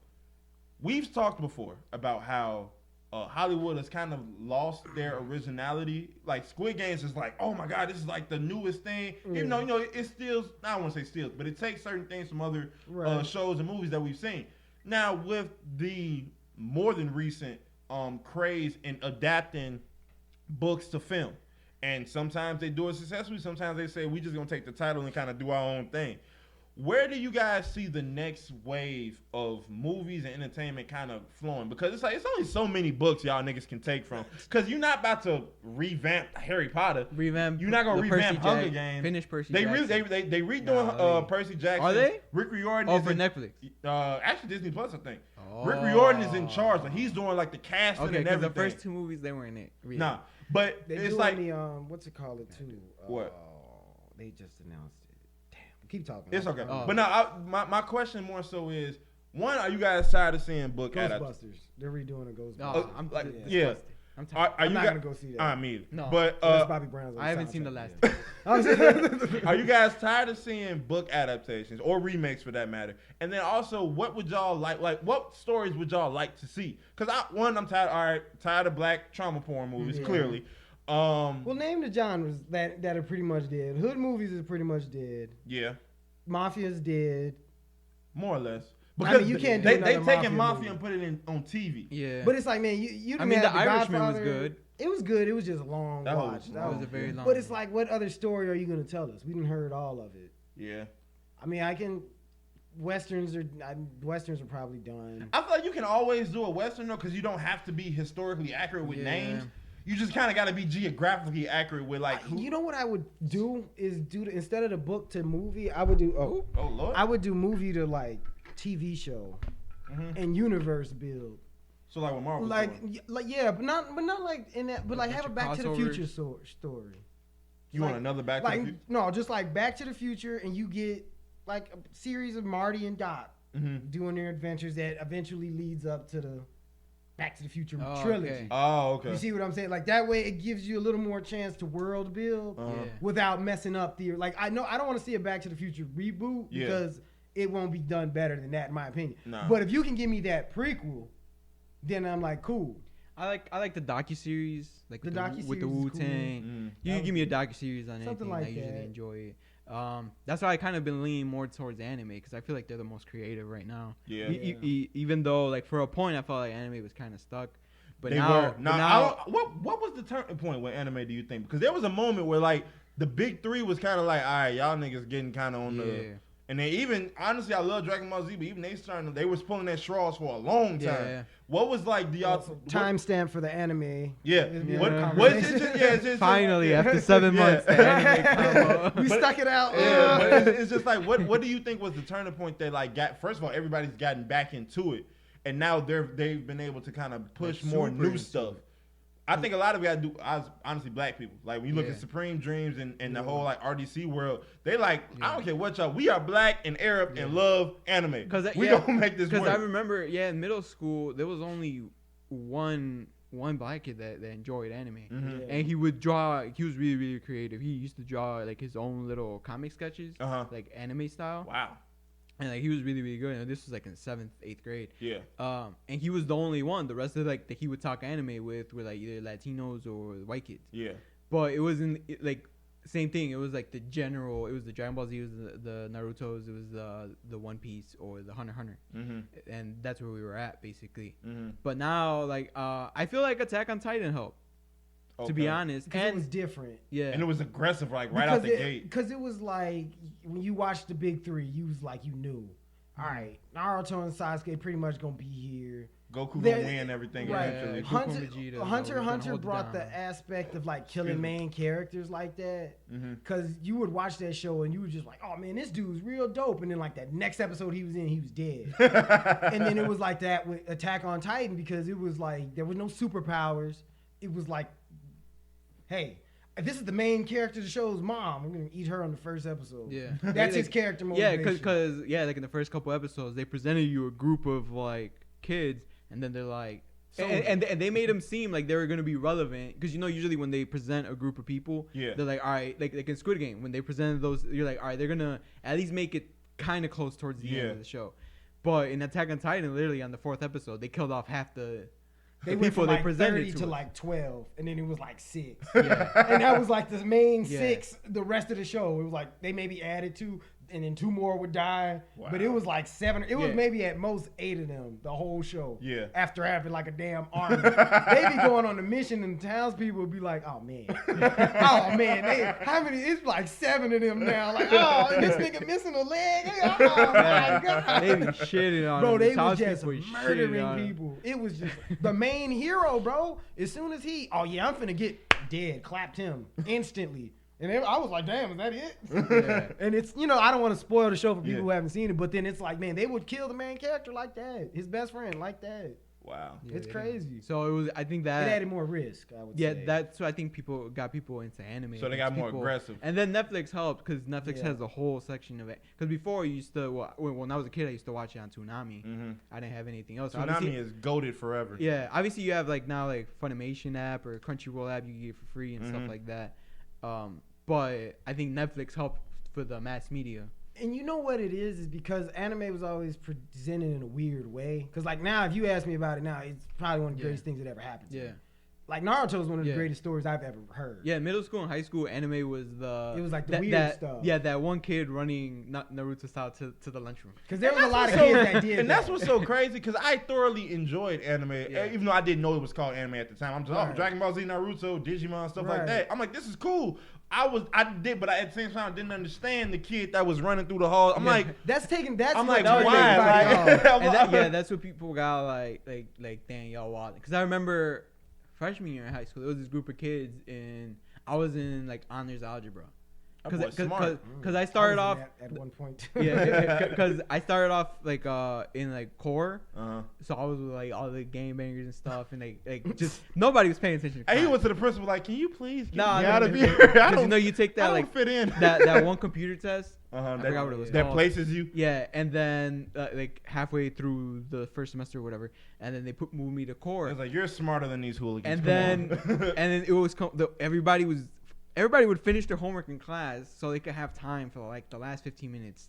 we've talked before about how Hollywood has kind of lost their originality. Like, Squid Games is like, oh my God, this is like the newest thing. Even though, it steals, I don't want to say steals, but it takes certain things from other shows and movies that we've seen. Now, with the more than recent craze in adapting books to film. And sometimes they do it successfully. Sometimes they say, we just going to take the title and kind of do our own thing. Where do you guys see the next wave of movies and entertainment kind of flowing? Because it's only so many books y'all niggas can take from. Because you're not about to revamp Harry Potter. You're not going to revamp Hunger Games. Finish Percy Jackson. They redoing Percy Jackson. Are they? Rick Riordan is for Netflix. Actually, Disney Plus, I think. Rick Riordan is in charge. Like, he's doing like the casting and everything. The first 2 movies, they weren't it. Really. Nah. But it's like the, what's it called too? What? They just announced it. Damn. Keep talking. It's okay. But now, my question more so is, one, are you guys tired of seeing book adaptations? They're redoing a Ghostbusters. I'm like, yeah. I'm tired. I'm not gonna go see that. I mean, no. But Bobby Brown's I haven't seen the last. Are you guys tired of seeing book adaptations or remakes for that matter? And then also, what would y'all like? Like, what stories would y'all like to see? Because I'm tired of black trauma porn movies. Clearly. Well, name the genres that are pretty much dead. Hood movies is pretty much dead. Yeah. Mafia's dead. More or less. Because you can't do they've taken Mafia and put it on TV. Yeah. But it's like, man, you I mean, The Irishman was good. It was good. It was just a long watch. That was a very long. But it's like, what other story are you going to tell us? We didn't heard all of it. Yeah. I mean, Westerns are probably done. I feel like you can always do a Western, though, because you don't have to be historically accurate with names. You just kind of got to be geographically accurate with like who. You know what I would do is instead of the book to movie, I would do Lord. I would do movie to like TV show and universe build. So like what Marvel but not like in that, but like have a Back to the Future story. You want another Back to the Future? No, just like Back to the Future, and you get like a series of Marty and Doc doing their adventures that eventually leads up to the Back to the Future trilogy. Okay. Oh, okay. You see what I'm saying? Like that way, it gives you a little more chance to world build without messing up the. Like I don't want to see a Back to the Future reboot because it won't be done better than that, in my opinion. Nah. But if you can give me that prequel, then I'm like, cool. I like the docuseries, like the docuseries with the Wu-Tang. Cool. You can give me a docuseries on something anything. Like I usually enjoy it. That's why I kind of been leaning more towards anime because I feel like they're the most creative right now. Yeah. Even though, like, for a point, I felt like anime was kind of stuck. But they now, were. What was the turning point with anime? Do you think? Because there was a moment where like the big three was kind of like, all right, y'all niggas getting kind of on the. And then even honestly, I love Dragon Ball Z, but even they was pulling their straws for a long time. Yeah. What was like the timestamp for the anime? Yeah. Finally, after 7 months, the anime combo. We stuck it out. Yeah, but it's just like what do you think was the turning point that like got? First of all, everybody's gotten back into it, and now they've been able to kind of push more new stuff. I think a lot of it got to do, honestly, black people. Like, when you look at Supreme Dreams and the whole, like, RDC world, they like, I don't care what y'all, we are black and Arab and love anime. We don't make this work. Because I remember, in middle school, there was only one black kid that enjoyed anime. Mm-hmm. And he would draw, he was really, really creative. He used to draw, like, his own little comic sketches, like, anime style. Wow. And, like, he was really, really good. And this was, like, in 7th, 8th grade. Yeah. And he was the only one. The rest of, like, that he would talk anime with were, like, either Latinos or white kids. Yeah. But it wasn't, like, same thing. It was, like, the general. It was the Dragon Ball Z. It was the Narutos. It was the One Piece or the Hunter x Hunter. Mm-hmm. And that's where we were at, basically. Mm-hmm. But now, like, I feel like Attack on Titan helped. Okay. To be honest, and it was different. Yeah, and it was aggressive, like right out the gate. Because it was like when you watched the big three, you was like, you knew, all right, Naruto and Sasuke pretty much gonna be here. Goku gonna win everything eventually. Hunter brought the aspect of like killing main characters like that. Because you would watch that show and you were just like, oh man, this dude's real dope. And then like that next episode he was in, he was dead. And then it was like that with Attack on Titan because it was like there was no superpowers. It was like, hey, if this is the main character of the show's mom, I'm gonna eat her on the first episode. Yeah, that's his character motivation. Yeah, because like in the first couple episodes, they presented you a group of like kids, and then they're like, and they made them seem like they were gonna be relevant. Because usually when they present a group of people, they're like, all right, like in Squid Game, when they presented those, you're like, all right, they're gonna at least make it kind of close towards the end of the show. But in Attack on Titan, literally on the 4th episode, they killed off half the. They went from like 30 to like 12, and then it was like 6. Yeah. And that was like the main 6, the rest of the show. It was like they maybe added 2, and then 2 more would die. Wow. But it was like 7. It was maybe at most 8 of them, the whole show. Yeah. After having like a damn army. They be going on the mission, and the townspeople would be like, oh man. Oh man. How many? It's like 7 of them now. Like, oh, and this nigga missing a leg. Oh my God. They be shitting on bro, they were just murdering people. It was just the main hero, bro. As soon as I'm finna get dead, clapped him instantly. And I was like, damn, is that it? Yeah. And it's, I don't want to spoil the show for people who haven't seen it, but then it's like, man, they would kill the main character like that. His best friend like that. Wow. It's crazy. So it was, I think that. It added more risk, I would say. Yeah, that's what I think got people into anime. So they got more aggressive. And then Netflix helped because Netflix has a whole section of it. Because before you used to, when I was a kid, I used to watch it on Toonami. Mm-hmm. I didn't have anything else. Toonami is goated forever. Yeah. Obviously, you have like now like Funimation app or Crunchyroll app you can get for free and stuff like that. But I think Netflix helped for the mass media. And you know what it is because anime was always presented in a weird way. Because like now, if you ask me about it now, it's probably one of the greatest things that ever happened to me. Like Naruto is one of the greatest stories I've ever heard. Yeah, middle school and high school anime was it was like the weird stuff. Yeah, that one kid running Naruto style to the lunchroom. Because there was a lot of kids that did. And that's what's so crazy because I thoroughly enjoyed anime, even though I didn't know it was called anime at the time. I'm just Dragon Ball Z, Naruto, Digimon, stuff like that. I'm like, this is cool. I did, but at the same time, I didn't understand the kid that was running through the halls. I'm like, I'm like, why? That's what people got like, damn, y'all wild. Because I remember freshman year in high school, there was this group of kids, and I was in like honors algebra. Because I started off at one point. Because I started off like in like core, so I was with like all the game bangers and stuff, and like just nobody was paying attention. And he went to the principal like, "Can you please get me out of here?" You take that like fit in that one computer test. I forgot what it was called. That places you. Yeah, and then like halfway through the first semester or whatever, and then they moved me to core. I was like, "You're smarter than these hooligans." And then it was everybody would finish their homework in class so they could have time for like the last 15 minutes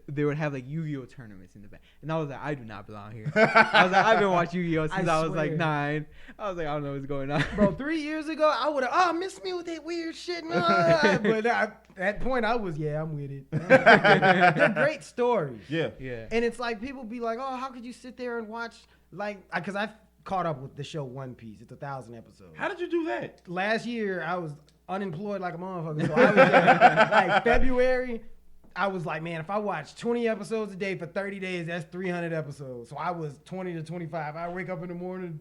they would have like Yu-Gi-Oh tournaments in the back. And I was like, I do not belong here. I was like, I've been watching Yu-Gi-Oh since I was like 9. I was like, I don't know what's going on. Bro, 3 years ago, I would have, miss me with that weird shit. But at that point, I'm with it. They're great stories. Yeah. And it's like, people be like, oh, how could you sit there and watch, like, because I've caught up with the show One Piece. It's 1,000 episodes. How did you do that? Last year, I was unemployed like a motherfucker. So I was like February, I was like, man, if I watch 20 episodes a day for 30 days, that's 300 episodes. So I was 20 to 25. I wake up in the morning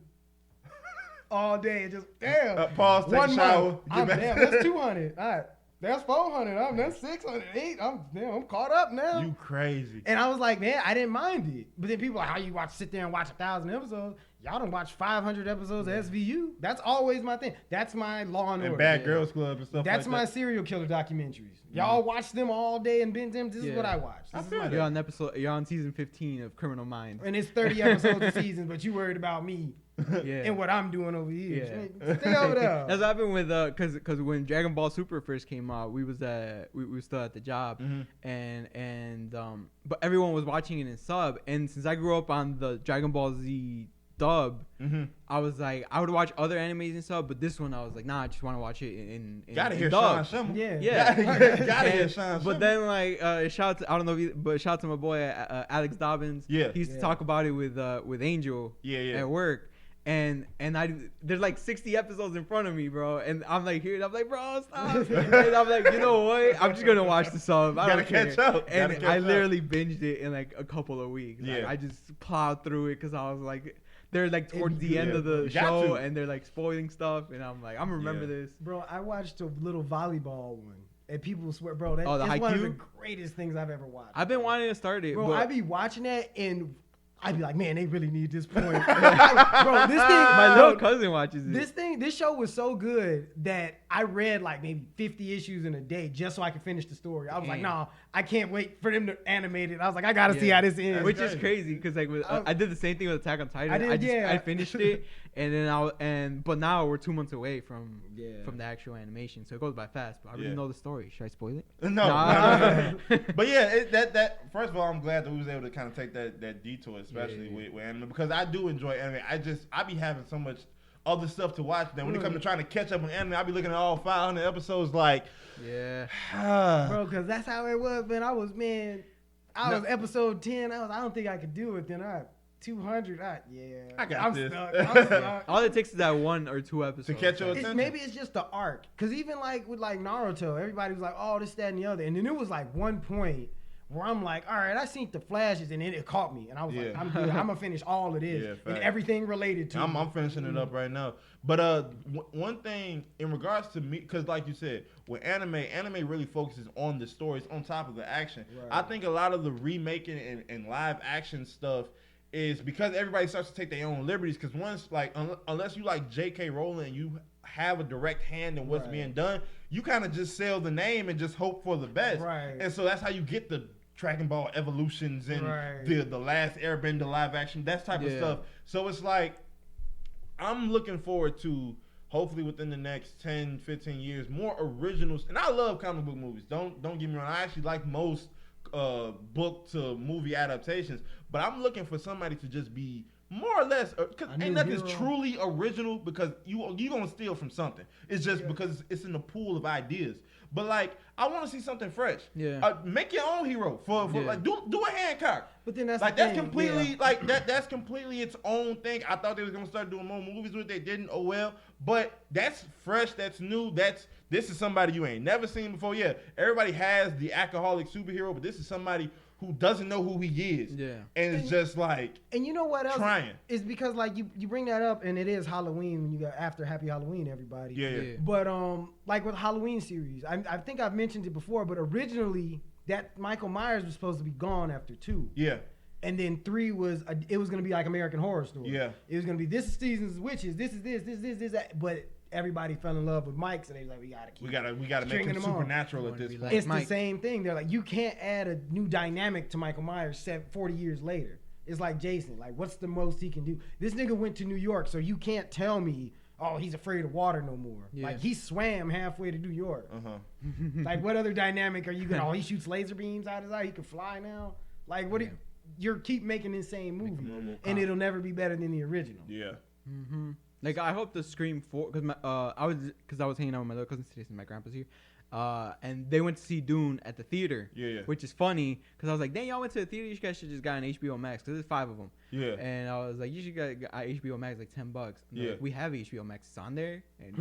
all day and just, damn. Pause, take a shower. Damn, that's 200. All right. That's 400. That's 608. I'm caught up now. You crazy. And I was like, man, I didn't mind it. But then people are like, how you sit there and watch 1,000 episodes? y'all don't watch 500 episodes of SVU. That's always my thing. That's my Law and Order. And Bad Girls Club and stuff. That's like my that. serial killer documentaries. Y'all watch them all day and binge them. This is what I watch. You're on season 15 of Criminal Minds, and it's 30 episodes a season, but you worried about me. And what I'm doing over here. Yeah. Stay over there. That's what happened with because when Dragon Ball Super first came out, we were still at the job, and but everyone was watching it in sub, and since I grew up on the Dragon Ball Z dub, I was like, I would watch other animes and sub, but this one I was like, nah, I just want to watch it in gotta hear dub. Sean Schimmel. Yeah. Gotta hear Sean Schimmel. But then like shout out to, I don't know, but shout out to my boy Alex Dobbins. Yeah, he used to talk about it with Angel. At work. And there's like 60 episodes in front of me, bro. And I'm like, bro, stop. And I'm like, you know what? I'm just gonna watch the sub. I don't care. Catch up. And I literally binged it in like a couple of weeks. Yeah. Like, I just plowed through it because I was like, they're like towards the end of the show and they're like spoiling stuff. And I'm like, I'm remember this. Bro, I watched a little volleyball one. And people swear, bro, that's one of the greatest things I've ever watched. I've been wanting to start it. Bro, I be watching that and I'd be like, man, they really need this point. Bro, this thing. My little cousin watches it. This show was so good that I read like maybe 50 issues in a day just so I could finish the story. I was like, nah, I can't wait for them to animate it. I was like, I gotta see how this ends. Which is crazy because like I did the same thing with Attack on Titan. I finished it and then but now we're 2 months away from the actual animation, so it goes by fast. But I really know the story. Should I spoil it? No. But yeah, that first of all, I'm glad that we was able to kind of take that detour, especially with anime, because I do enjoy anime. I be having so much other stuff to watch. Then when it comes to trying to catch up on anime, I be looking at all 500 episodes like, bro, because that's how it was, man. I was episode 10. I don't think I could do it. Then 200. I got this. Stuck. All it takes is that 1 or 2 episodes to catch your attention. Maybe it's just the arc, because even like with like Naruto, everybody was like, oh, this, that, and the other, and then it was like one point where I'm like, all right, I seen the flashes, and then it caught me, and I was like, I'm good. I'm gonna finish all of this and everything related to it. I'm finishing it up right now. But one thing in regards to me, because like you said, with anime really focuses on the stories on top of the action. Right. I think a lot of the remaking and live action stuff is because everybody starts to take their own liberties. Because once, like, unless you like J.K. Rowling and you have a direct hand in what's being done, you kind of just sell the name and just hope for the best. Right. And so that's how you get the Dragon Ball Evolutions and the Last Airbender live action, that type of stuff. So it's like, I'm looking forward to, hopefully within the next 10, 15 years, more originals. And I love comic book movies. Don't get me wrong. I actually like most book to movie adaptations. But I'm looking for somebody to just be more or less, because ain't nothing truly original, because you gonna steal from something. It's just because it's in the pool of ideas. But like, I want to see something fresh. Yeah. Make your own hero for like do a Hancock. But then that's like that's completely like that's completely its own thing. I thought they was gonna start doing more movies with it. They didn't. Oh well. But that's fresh. That's new. This is somebody you ain't never seen before. Yeah. Everybody has the alcoholic superhero, but this is somebody who doesn't know who he is. Yeah. And it's just like, and you know what else? Trying. It's because like you bring that up, and it is Halloween when you got after Happy Halloween, everybody. Yeah. But like with Halloween series, I think I've mentioned it before, but originally that Michael Myers was supposed to be gone after 2. Yeah. And then 3 was it was gonna be like American Horror Story. Yeah. It was gonna be this season's witches, this is this, that. But everybody fell in love with Mike, so they was like, we gotta make him supernatural at this point. It's the same thing. They're like, you can't add a new dynamic to Michael Myers 40 years later. It's like Jason. Like, what's the most he can do? This nigga went to New York, so you can't tell me, oh, he's afraid of water no more. Yeah. Like, he swam halfway to New York. Like, what other dynamic are you gonna? Oh, he shoots laser beams out his eye. He can fly now. Like, what? You keep making the same movie, and it'll never be better than the original. Yeah. Like, I hope the Scream 4, because I was hanging out with my little cousin today, and my grandpa's here, and they went to see Dune at the theater. Yeah. Which is funny, because I was like, dang, y'all went to the theater, you guys should just got an HBO Max, because there's 5 of them. Yeah. And I was like, you should get HBO Max, like $10. Yeah. Like, we have HBO Max, it's on there. And,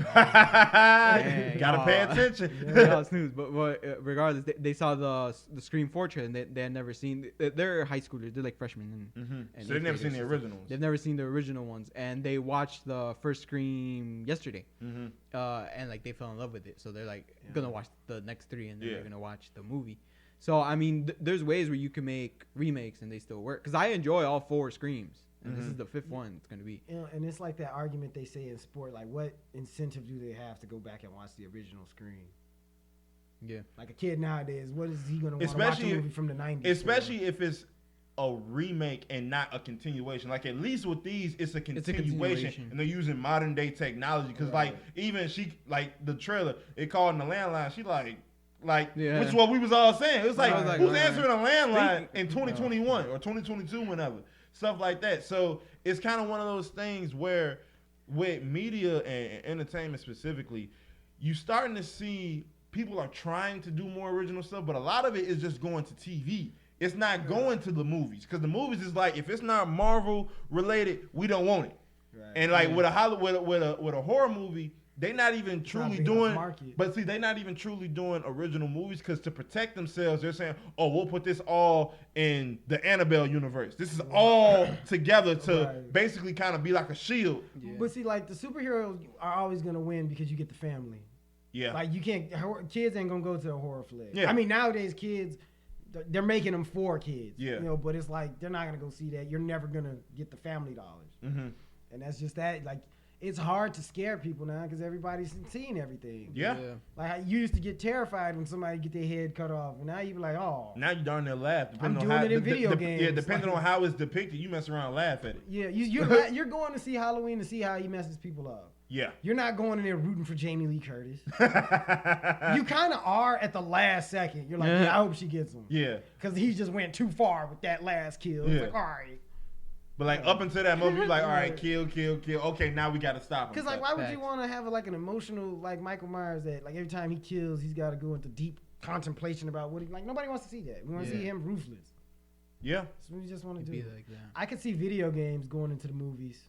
gotta pay attention. Snooze. But regardless, they saw the Scream 4 trailer, and they had never seen. They're high schoolers. They're like freshmen. And so they've never seen the originals. They've never seen the original ones, and they watched the first Scream yesterday. And like they fell in love with it, so they're like gonna watch the next 3, and then they're gonna watch the movie. So I mean, there's ways where you can make remakes and they still work. Because I enjoy all 4 Screams. and this is the 5th one it's gonna be. And it's like that argument they say in sport, like what incentive do they have to go back and watch the original screen? Yeah, like a kid nowadays, what is he gonna want to watch a movie from the 90s? Especially if it's a remake and not a continuation. Like at least with these, it's a continuation, and they're using modern day technology. Because like even the trailer, it called in the landline. She which is what we was all saying. It was like, who's answering a landline in 2021 or 2022, whenever stuff like that. So it's kind of one of those things where with media and entertainment specifically, you starting to see people are trying to do more original stuff, but a lot of it is just going to TV. It's not going to the movies, because the movies is like, if it's not Marvel related, we don't want it. Right. And like with a horror movie, they not even truly doing. But see, they not even truly doing original movies, because to protect themselves, they're saying, "Oh, we'll put this all in the Annabelle universe. This is all together to basically kind of be like a shield." Yeah. But see, like the superheroes are always gonna win because you get the family. Yeah. Like you can't. Kids ain't gonna go to a horror flick. Yeah. I mean, nowadays kids, they're making them for kids. Yeah. You know, but it's like they're not gonna go see that. You're never gonna get the family dollars. Mm-hmm. And that's just that. Like, it's hard to scare people now because everybody's seeing everything. Yeah. Like you used to get terrified when somebody get their head cut off, and now you be like, oh. Now you darn near laugh. I'm doing it in video games. Yeah, depending on how it's depicted, you mess around and laugh at it. Yeah, you're going to see Halloween to see how he messes people up. Yeah. You're not going in there rooting for Jamie Lee Curtis. You kind of are at the last second. You're like, I hope she gets him. Yeah. Because he just went too far with that last kill. It's like, all right. But like up until that moment, you're like, all right, kill. Okay, now we got to stop him. Because like, why would you want to have like an emotional, like Michael Myers, that like every time he kills, he's got to go into deep contemplation about what he, like nobody wants to see that. We want to see him ruthless. Yeah. So we just want to do it. Like that. I could see video games going into the movies.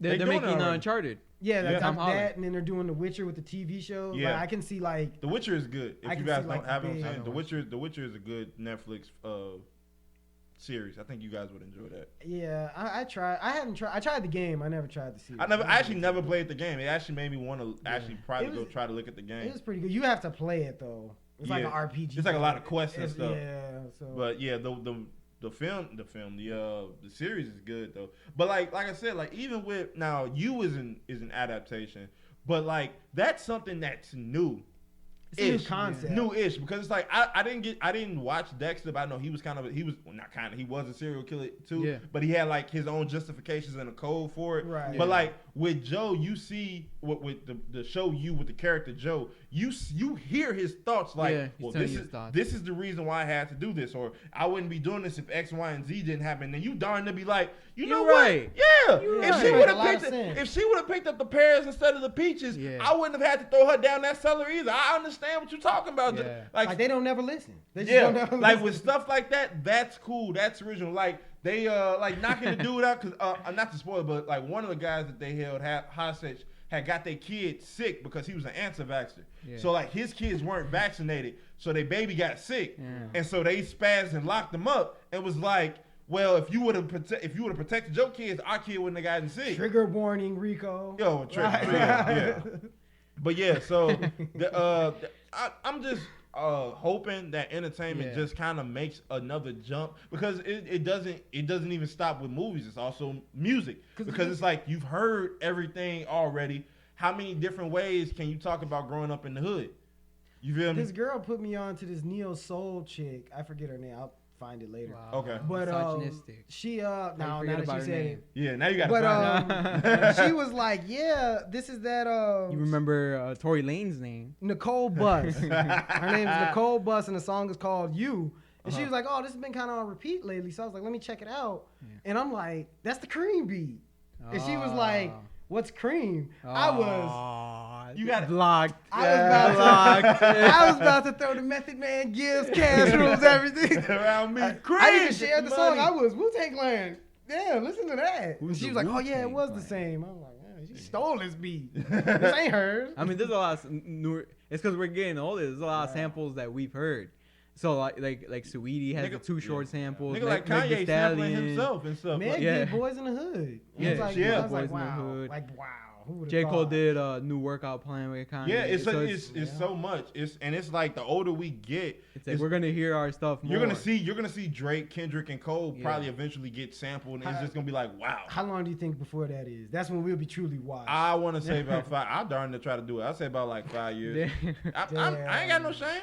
They're making Uncharted. Yeah, that, and then they're doing The Witcher with the TV show. Yeah, like, I can see like The Witcher is good. If you guys haven't seen The Witcher is a good Netflix series. I think you guys would enjoy that. Yeah, I tried. I tried the game. I never tried the series. I actually never played the game. It actually made me want to probably go try to look at the game. It was pretty good. You have to play it though. It's like an RPG. It's like a lot of quests and stuff. Yeah. So. But yeah, the series is good though. But like I said, like even with now, You is an adaptation, but like that's something that's new. It's a new concept. New-ish, because it's like I didn't watch Dexter, but I know he was a serial killer too. Yeah. But he had like his own justifications and a code for it. Right. But like with Joe, you see with the show You with the character Joe, you hear his thoughts like, well, this is the reason why I had to do this, or I wouldn't be doing this if X, Y, and Z didn't happen. And you darn to be like, you know what? Yeah. If she would have picked up the pears instead of the peaches, I wouldn't have had to throw her down that cellar either. I understand what you're talking about. Yeah. Like they don't never listen. They just don't never like listen. With stuff like that, that's cool. That's original. Like they like knocking the dude out, because not to spoil, but like one of the guys that they held hostage had got their kid sick because he was an anti-vaxxer. Yeah. So like his kids weren't vaccinated, so their baby got sick, and so they spazzed and locked them up, and was like, well, if you would have protected your kids, our kid wouldn't have gotten sick. Trigger warning, Rico. Yo, trigger. Yeah. But yeah, so I'm just hoping that entertainment just kind of makes another jump, because it doesn't even stop with movies. It's also music, because it's like you've heard everything already. How many different ways can you talk about growing up in the hood? You feel me? This girl put me on to this neo soul chick. I forget her name. I'll find it later. Wow. Okay. But she now that she said it. Yeah, now you got to find it. She was like, yeah, this is that you remember Tory Lane's name? Nicole Buss. Her name is Nicole Buss, and the song is called You. And she was like, oh, this has been kind of on repeat lately. So I was like, let me check it out. Yeah. And I'm like, that's the Cream beat. And she was like, what's Cream? You got blocked. I was about to throw the Method Man Gibbs, cash rules, everything around me. I even shared the song. I was Wu-Tang Clan. Yeah, listen to that. She was like, oh yeah, it was the same. I was like, man, she stole this beat. This ain't hers. I mean, there's a lot of newer. It's because we're getting older. There's a lot of samples that we've heard. So like Saweetie has the Too Short samples. Nigga like Kanye sampling himself and stuff. Man, Boys in the Hood. Yeah, I was like, wow. Like, wow. J. Cole did a new workout plan with Kanye. Yeah, it's so much. It's like the older we get, it's like we're gonna hear our stuff more. You're gonna see Drake, Kendrick, and Cole probably eventually get sampled, and it's just gonna be like, wow. How long do you think before that is? That's when we'll be truly wise. I want to say about 5. I darn to try to do it. I say about like 5 years. I ain't got no shame.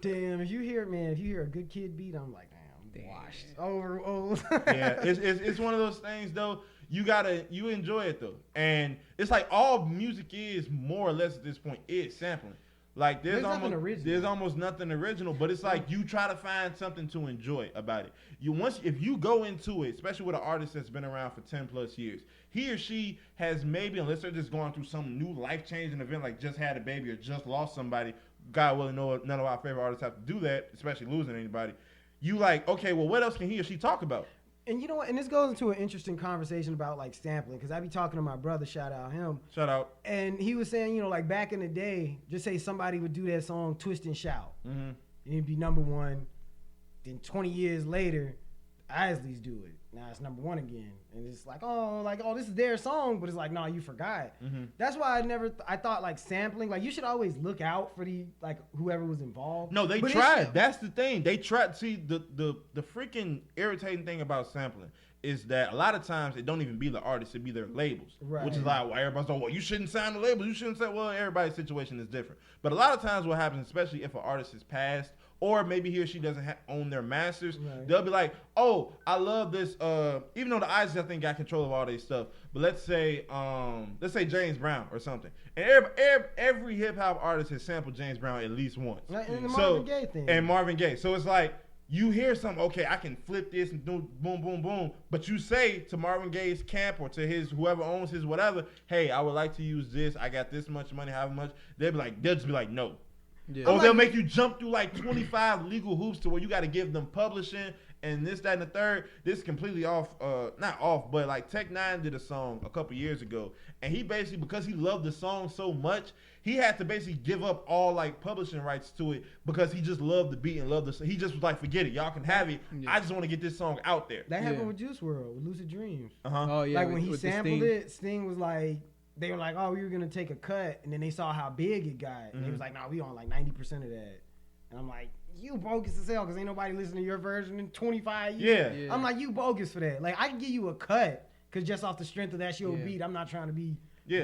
Damn, if you hear a good kid beat, I'm like, damn, washed over old. Yeah, it's one of those things though. You enjoy it though, and it's like all music is more or less at this point is sampling. Like there's almost nothing original, but it's like you try to find something to enjoy about it. If you go into it, especially with an artist that's been around for 10 plus years, he or she has maybe, unless they're just going through some new life changing event, like just had a baby or just lost somebody. God willing, none of our favorite artists have to do that, especially losing anybody. You like, okay, well, what else can he or she talk about? And you know what? And this goes into an interesting conversation about like sampling, because I be talking to my brother, shout out. And he was saying, like back in the day, just say somebody would do that song Twist and Shout. Mm-hmm. And it'd be number one. Then 20 years later, Isleys do it. Now it's number one again. And it's like, oh, this is their song, but it's like, no, you forgot. Mm-hmm. That's why I thought like sampling, like you should always look out for whoever was involved. No, they tried. That's the thing. They tried. See, the freaking irritating thing about sampling is that a lot of times it don't even be the artist, it be their labels. Right. Which is like, well, everybody's like, well, you shouldn't sign the labels. You shouldn't say, well, everybody's situation is different. But a lot of times what happens, especially if an artist is passed, or maybe he or she doesn't own their masters, they'll be like, oh, I love this. Even though the Isleys, I think, got control of all this stuff. But let's say James Brown or something. And every hip hop artist has sampled James Brown at least once. And the Marvin Gaye thing. And Marvin Gaye. So it's like, you hear something, okay, I can flip this and do boom, boom, boom. But you say to Marvin Gaye's camp or to his whoever owns his whatever, hey, I would like to use this. I got this much money, however much. They'll just be like, no. Yeah. Or they'll make you jump through like 25 legal hoops to where you got to give them publishing and this, that, and the third. This is completely off, not off, but like Tech Nine did a song a couple years ago. And he basically, because he loved the song so much, he had to basically give up all like publishing rights to it because he just loved the beat and loved the. He just was like, forget it, y'all can have it. Yeah. I just want to get this song out there. That happened with Juice WRLD, with Lucid Dreams. Oh yeah, like when he sampled it, Sting was like, they were like, oh, we were gonna take a cut, and then they saw how big it got, and he was like, no, we on like 90% of that. And I'm like, you bogus as hell, because ain't nobody listening to your version in 25 years. Yeah. I'm like, you bogus for that. Like, I can give you a cut, because just off the strength of that show beat, I'm not trying to be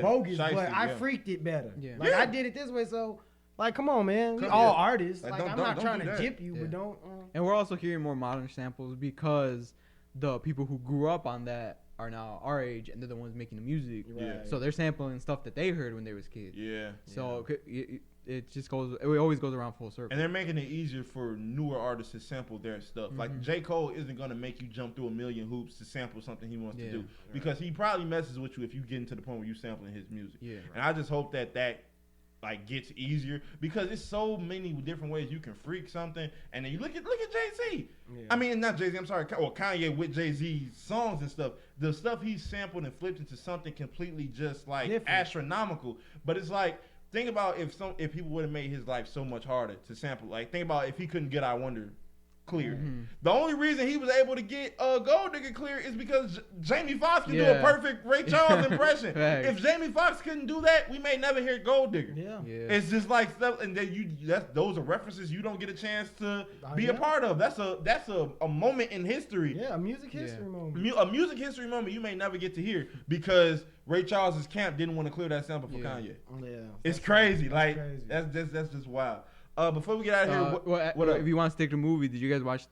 bogus, but I freaked it better. Yeah. Like, I did it this way, so, like, come on, man. We all artists. Like, I'm not trying to jip you, but don't. And we're also hearing more modern samples because the people who grew up on that are now our age, and they're the ones making the music. Right. So they're sampling stuff that they heard when they was kids. Yeah. So it just goes. It always goes around full circle. And they're making it easier for newer artists to sample their stuff. Mm-hmm. Like J. Cole isn't gonna make you jump through a million hoops to sample something he wants to do, because he probably messes with you if you get into the point where you sampling his music. Yeah. Right. And I just hope that like gets easier, because it's so many different ways you can freak something. And then you look at Jay-Z. Yeah. I mean, not Jay-Z, I'm sorry, or Kanye with Jay-Z's songs and stuff. The stuff he sampled and flipped into something completely just like astronomical. But it's like, think about if people would have made his life so much harder to sample. Like, think about if he couldn't get I Wonder clear. Mm-hmm. The only reason he was able to get Gold Digger clear is because Jamie Foxx can do a perfect Ray Charles impression. Right. If Jamie Foxx couldn't do that, we may never hear Gold Digger. Yeah. It's just like stuff, and then those are references you don't get a chance to be a part of. That's a moment in history. Yeah, a music history moment. A music history moment you may never get to hear because Ray Charles's camp didn't want to clear that sample for Kanye. Yeah, it's crazy. That's just wild. Before we get out of here, what if you want to stick to the movie, did you guys watch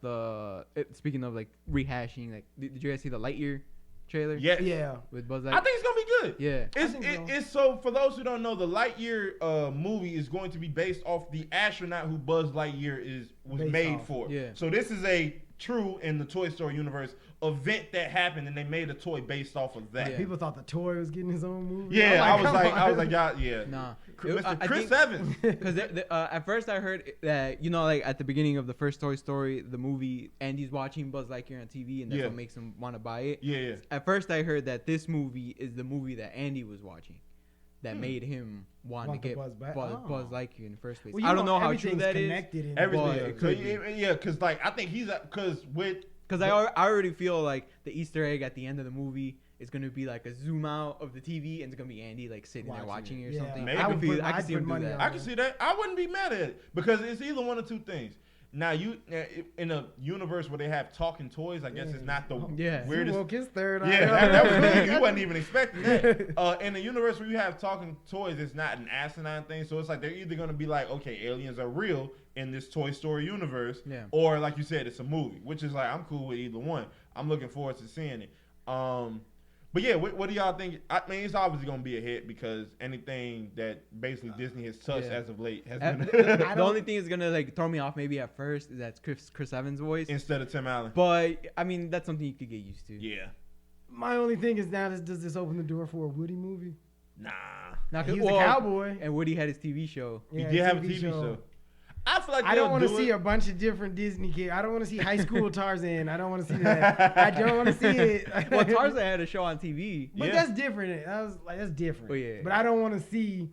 speaking of like rehashing, like did you guys see the Lightyear trailer? Yeah. With Buzz Lightyear? I think it's gonna be good. Yeah. It's so for those who don't know, the Lightyear movie is going to be based off the astronaut who Buzz Lightyear was made for. Yeah. So this is a true in the Toy Story universe event that happened, and they made a toy based off of that. People thought the toy was getting his own movie. Yeah, I was like, yeah. Nah. Mr. Chris Evans. Because at first I heard that, like at the beginning of the first Toy Story, the movie, Andy's watching Buzz Lightyear on TV, and that's what makes him want to buy it. Yeah. At first I heard that this movie is the movie that Andy was watching that made him want to get Buzz Lightyear in the first place. Well, I don't know how true that is. Everything. Because like I think because with Because I already feel like the Easter egg at the end of the movie is gonna be like a zoom out of the TV, and it's gonna be Andy like sitting there watching it or something. Maybe. I can see him do that. I can see that. I wouldn't be mad at it because it's either one of two things. Now you in a universe where they have talking toys, I guess it's not the weirdest. Woke his third that was really, you wasn't even expecting that. In a universe where you have talking toys, it's not an asinine thing. So it's like they're either gonna be like, okay, aliens are real in this Toy Story universe, or like you said, it's a movie, which is like I'm cool with either one. I'm looking forward to seeing it. But yeah, what do y'all think? I mean, it's obviously gonna be a hit because anything that basically Disney has touched as of late has been. The only thing that's gonna like throw me off maybe at first is that's Chris Evans' voice instead of Tim Allen. But I mean, that's something you could get used to. Yeah. My only thing is now, does this open the door for a Woody movie? Nah. He's a cowboy, and Woody had his TV show. He did have a TV show. I feel like I don't want to see a bunch of different Disney kids. I don't want to see High School Tarzan. I don't want to see that. I don't want to see it. Well, Tarzan had a show on TV. But that's different. That's different. Oh, yeah. But I don't want to see,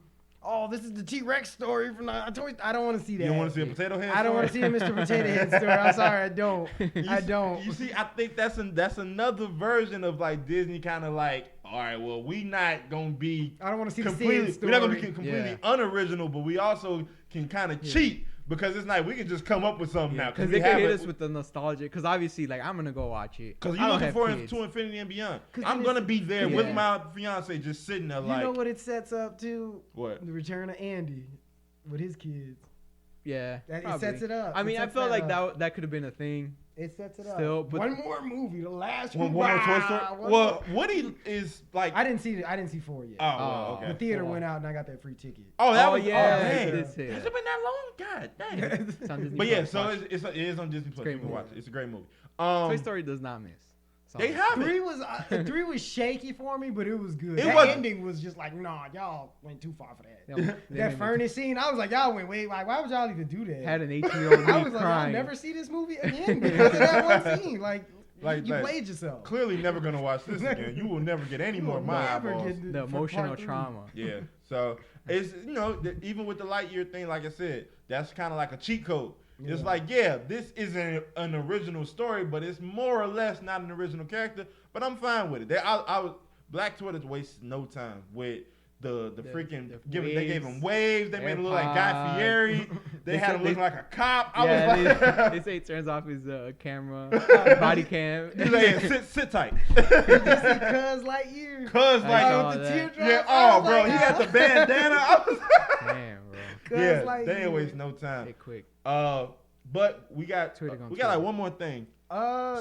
this is the T-Rex story from I don't want to see that. You don't want to see a Potato Head story? I don't want to see a Mr. Potato Head story. I'm sorry, I don't. I don't. You see, I think that's another version of like Disney kind of like, all right, well, we not going to be I don't want to see completely, the story. we're not going to be completely unoriginal, but we also can kind of cheat. Because it's like we can just come up with something now. Because they can hit us with the nostalgia. Because obviously, like, I'm going to go watch it. Because you're looking forward to Infinity and Beyond. I'm going to be there with my fiance just sitting there like. You know what it sets up to? What? The return of Andy with his kids. Yeah. It sets it up. I mean, I felt like that could have been a thing. It sets it up. Still, but one more movie, the last one. One more Toy Story. Well, Woody is like. I didn't see 4 yet. Oh, okay. The theater went out and I got that free ticket. Oh, that was yeah. Has it been that long? God dang. But yeah, so it is on Disney Plus. You can watch it. It's a great movie. Toy Story does not miss. They have 3 was shaky for me, but it was good. That ending was just like, nah, y'all went too far for that. That furnace scene, I was like, y'all went way. Like, why would y'all even do that? Had an 18-year-old me I was like, I'll never see this movie again because of that one scene. Like you played yourself. Clearly, never gonna watch this again. You will never get any more of my eyeballs. The emotional trauma. Yeah. So it's even with the Lightyear thing, like I said, that's kind of like a cheat code. Yeah. It's like, this isn't an original story, but it's more or less not an original character. But I'm fine with it. Black Twitter's wasted no time with the freaking they gave him waves. They made him look like Guy Fieri. They had him look like a cop. They say it turns off his camera, body cam. He's like, sit tight. Cuz Lightyear. Cuz Lightyear. With the teardrops. Yeah. Bro, he got the bandana. Damn, bro. They ain't waste no time. Hey, quick. But we got like one more thing.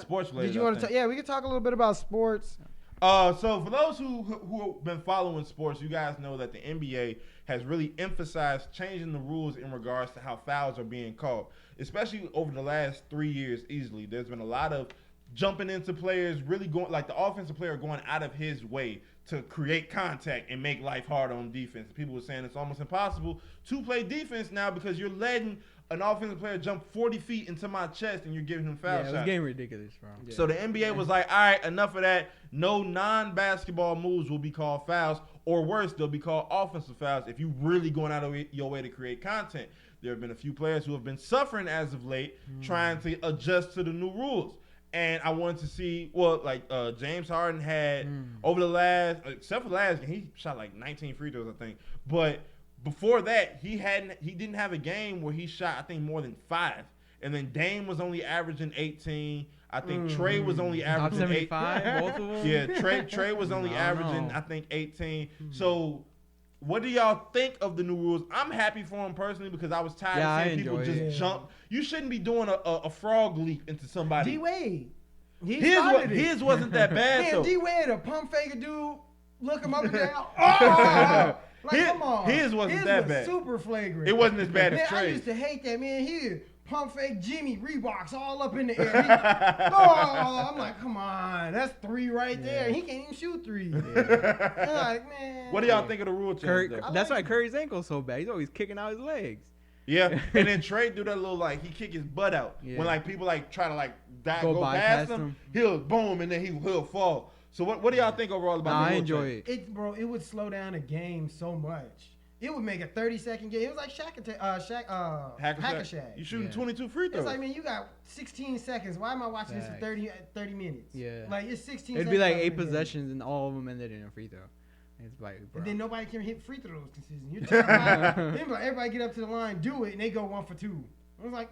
Sports related. Did you want to? Yeah, we can talk a little bit about sports. So for those who have been following sports, you guys know that the NBA has really emphasized changing the rules in regards to how fouls are being called, especially over the last 3 years. Easily, there's been a lot of jumping into players, really going like the offensive player going out of his way to create contact and make life harder on defense. People were saying it's almost impossible to play defense now because you're letting an offensive player jump 40 feet into my chest and you're giving him foul shots. Yeah, it was getting ridiculous, bro. Yeah. So the NBA was like, all right, enough of that. No non-basketball moves will be called fouls, or worse, they'll be called offensive fouls if you're really going out of your way to create content. There have been a few players who have been suffering as of late trying to adjust to the new rules. And I wanted to see, James Harden had over the last, except for the last game, he shot like 19 free throws, I think. But before that, he didn't have a game where he shot, I think, more than 5. And then Dame was only averaging 18. I think Trey was only averaging 75, both of them. Yeah, Trey was only averaging, I think, 18. So what do y'all think of the new rules? I'm happy for him personally because I was tired of seeing people just jump. You shouldn't be doing a frog leap into somebody. D-Wade. His wasn't that bad, though. D-Wade, a pump fake dude, look him up and down. Oh! Come on. His wasn't that bad. Super flagrant. It wasn't as bad as Trey's. I used to hate that, man. He pump fake Jimmy Reeboks all up in the air. I'm like, come on. That's 3 right there. He can't even shoot 3. Yeah. Like, man. What do y'all think of the rule change? That's why Curry's ankle's so bad. He's always kicking out his legs. Yeah, and then Trey do that little he kick his butt out when people try to go past him. He'll boom and then he'll fall. So what do y'all think overall about the rule I enjoy change? It would slow down a game so much. it would make a 30-second game. It was like Hack-a-Shack. You shooting 22 free throws. It's like, man, you got 16 seconds. Why am I watching this for 30 minutes? Yeah. Like, it's 16 It'd seconds. It'd be like 8 possessions and all of them ended in a free throw. It's like, bro. And then nobody can hit free throws consistently. You're then like, everybody get up to the line, do it, and they go 1 for 2. I was like,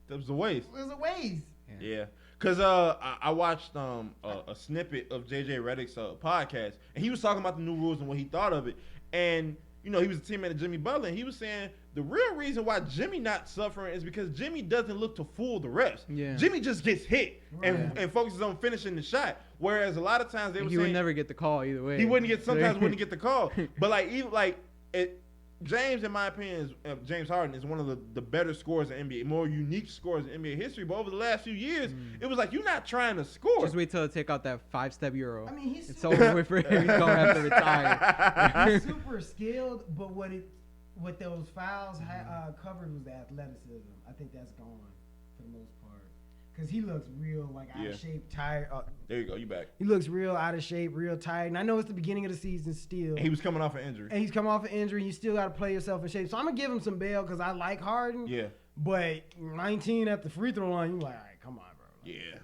that was a waste. It was a waste. Yeah. Because I watched a snippet of J.J. Redick's podcast, and he was talking about the new rules and what he thought of it. And, you know, he was a teammate of Jimmy Butler, and he was saying the real reason why Jimmy not suffering is because Jimmy doesn't look to fool the refs. Yeah. Jimmy just gets hit and focuses on finishing the shot. Whereas a lot of times he would never get the call either way. He sometimes wouldn't get the call. But James, in my opinion, James Harden is one of the better scorers in NBA, more unique scorers in NBA history. But over the last few years, it was like you're not trying to score. Just wait till they take out that 5-step Euro. I mean, it's over with for him. He's going to have to retire. He's super skilled, but what those fouls covered was the athleticism. I think that's gone for the most part. Because he looks real, out of shape, tired. There you go. You back. He looks real out of shape, real tired. And I know it's the beginning of the season still. And he was coming off an injury. And you still got to play yourself in shape. So I'm going to give him some bail because I like Harden. Yeah. But 19 at the free throw line, you're like, all right, come on, bro.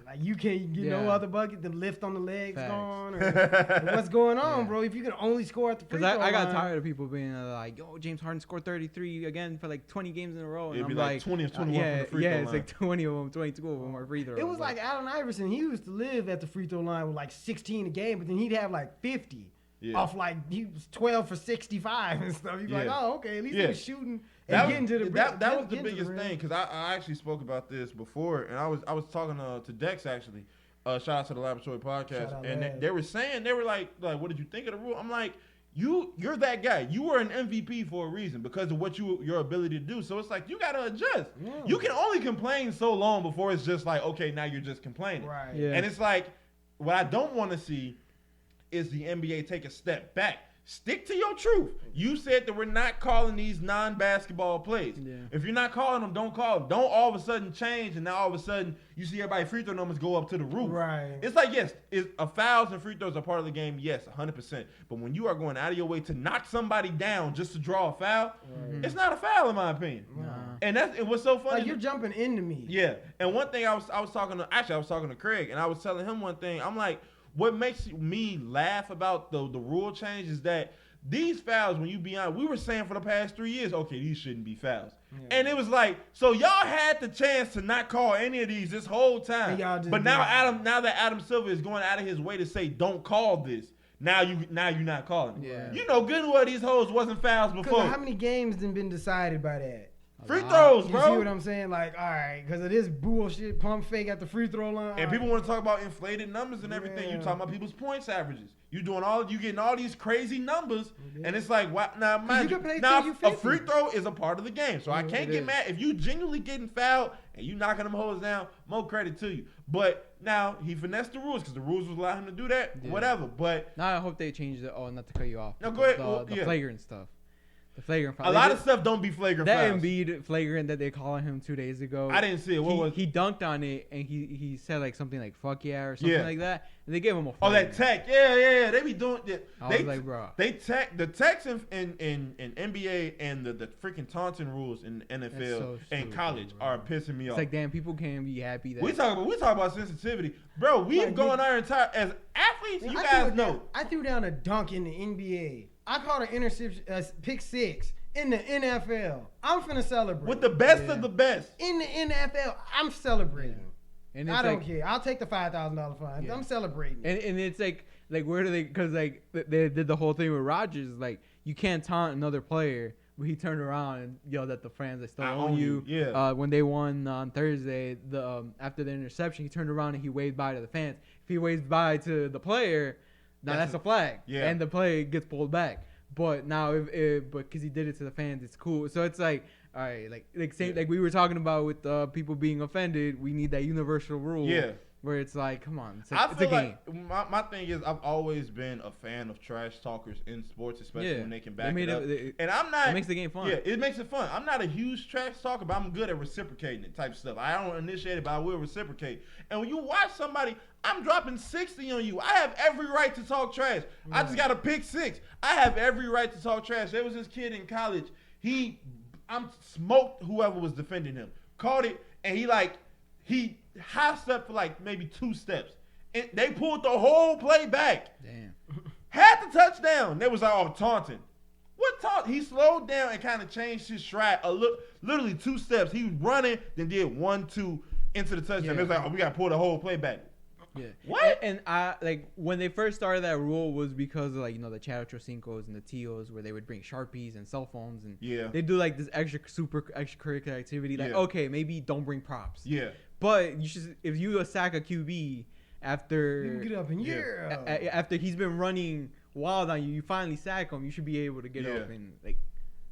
Like you can't get no other bucket. The lift on the legs gone. Or what's going on, bro? If you can only score at the free throw line. I got tired of people being like, yo, James Harden scored 33 again for 20 games in a row. And it'd be like 20 or 21 from the free throw line. It's like 20 of them, 22 of them are free throws. It was like Allen Iverson. He used to live at the free throw line with 16 a game, but then he'd have 50. Yeah. Off he was 12 for 65 and stuff. You'd be like, oh, okay, at least he was shooting and getting to the that was the biggest thing because I actually spoke about this before and I was talking to Dex actually. Shout out to the Laboratory Podcast and they were saying like what did you think of the rule? I'm like, you're that guy. You were an MVP for a reason because of what your ability to do. So it's like you gotta adjust. Yeah. You can only complain so long before it's just like, okay, now you're just complaining. Right. Yeah. And it's like what I don't want to see is the NBA take a step back. Stick to your truth. You said that we're not calling these non-basketball plays. Yeah. If you're not calling them, don't call them. Don't all of a sudden change and now all of a sudden you see everybody free throw numbers go up to the roof. Right. It's like, yes, fouls and free throws are part of the game. Yes, 100%. But when you are going out of your way to knock somebody down just to draw a foul, it's not a foul in my opinion. Nah. And what's so funny. Like you're jumping into me. Yeah. And one thing I was talking to Craig and I was telling him one thing. I'm like, what makes me laugh about the rule change is that these fouls, when you be honest, we were saying for the past 3 years, okay, these shouldn't be fouls. Yeah. And it was like, so y'all had the chance to not call any of these this whole time. But now that Adam Silver is going out of his way to say, don't call this, now you're not calling it. Yeah. You know good and well these hoes wasn't fouls before. How many games have been decided by that? Free throws, bro. You see what I'm saying? Like, all right, because of this bullshit pump fake at the free throw line. And people want to talk about inflated numbers and everything. You talking about people's points averages. You getting all these crazy numbers, and it's like, what? Now, a free throw is a part of the game, so I can't get mad if you genuinely getting fouled and you knocking them hoes down. More credit to you. But now he finessed the rules because the rules was allowing him to do that. Yeah. Whatever. But now I hope they change it. Oh, not to cut you off. No, go ahead. The flagrant stuff. The flagrant. A lot of stuff don't be flagrant. That Embiid flagrant that they calling him 2 days ago. I didn't see it. What was? He dunked on it and he said something like "fuck yeah" or something like that, and they gave him a. Oh, that tech. Yeah. They be doing it. I was like, bro. They the techs in NBA and the freaking taunting rules in NFL and college are pissing me off. It's like, damn, people can't be happy that we talk about sensitivity, bro. We've gone our entire as athletes. You guys know. I threw down a dunk in the NBA. I caught an interception, pick 6 in the NFL. I'm finna celebrate. With the best of the best. In the NFL, I'm celebrating. Yeah. And I don't care. I'll take the $5,000 fine. Yeah. I'm celebrating. And it's like where do they, because they did the whole thing with Rodgers. Like, you can't taunt another player. But he turned around and yelled at the fans, "I still own you." Yeah. When they won on Thursday, after the interception, he turned around and he waved bye to the fans. If he waves bye to the player, now that's a flag. Yeah. And the play gets pulled back. But now, but because he did it to the fans, it's cool. So it's like, all right, like we were talking about with people being offended, we need that universal rule. Yeah. Where it's like, come on, it's I a feel game. like my thing is I've always been a fan of trash talkers in sports, especially when they can back it up. And I'm not. It makes the game fun. Yeah, it makes it fun. I'm not a huge trash talker, but I'm good at reciprocating it type stuff. I don't initiate it, but I will reciprocate. And when you watch somebody, I'm dropping 60 on you. I have every right to talk trash. I just got a pick 6. I have every right to talk trash. There was this kid in college. I'm smoked whoever was defending him. Caught it, and he high stepped for like maybe 2 steps. And they pulled the whole play back. Damn. Had the touchdown. They was like, oh, taunting. What taunt? He slowed down and kind of changed his stride. Literally 2 steps. He was running, then did 1, 2 into the touchdown. It was like, oh, we got to pull the whole play back. Yeah. What? And I like when they first started that rule was because of like, you know, the Chad Ochocinco's and the Tios where they would bring Sharpies and cell phones and they do like this extracurricular activity. Like, okay, maybe don't bring props. Yeah. But you should, if you sack a QB after you can get up and after he's been running wild on you, you finally sack him. You should be able to get up and like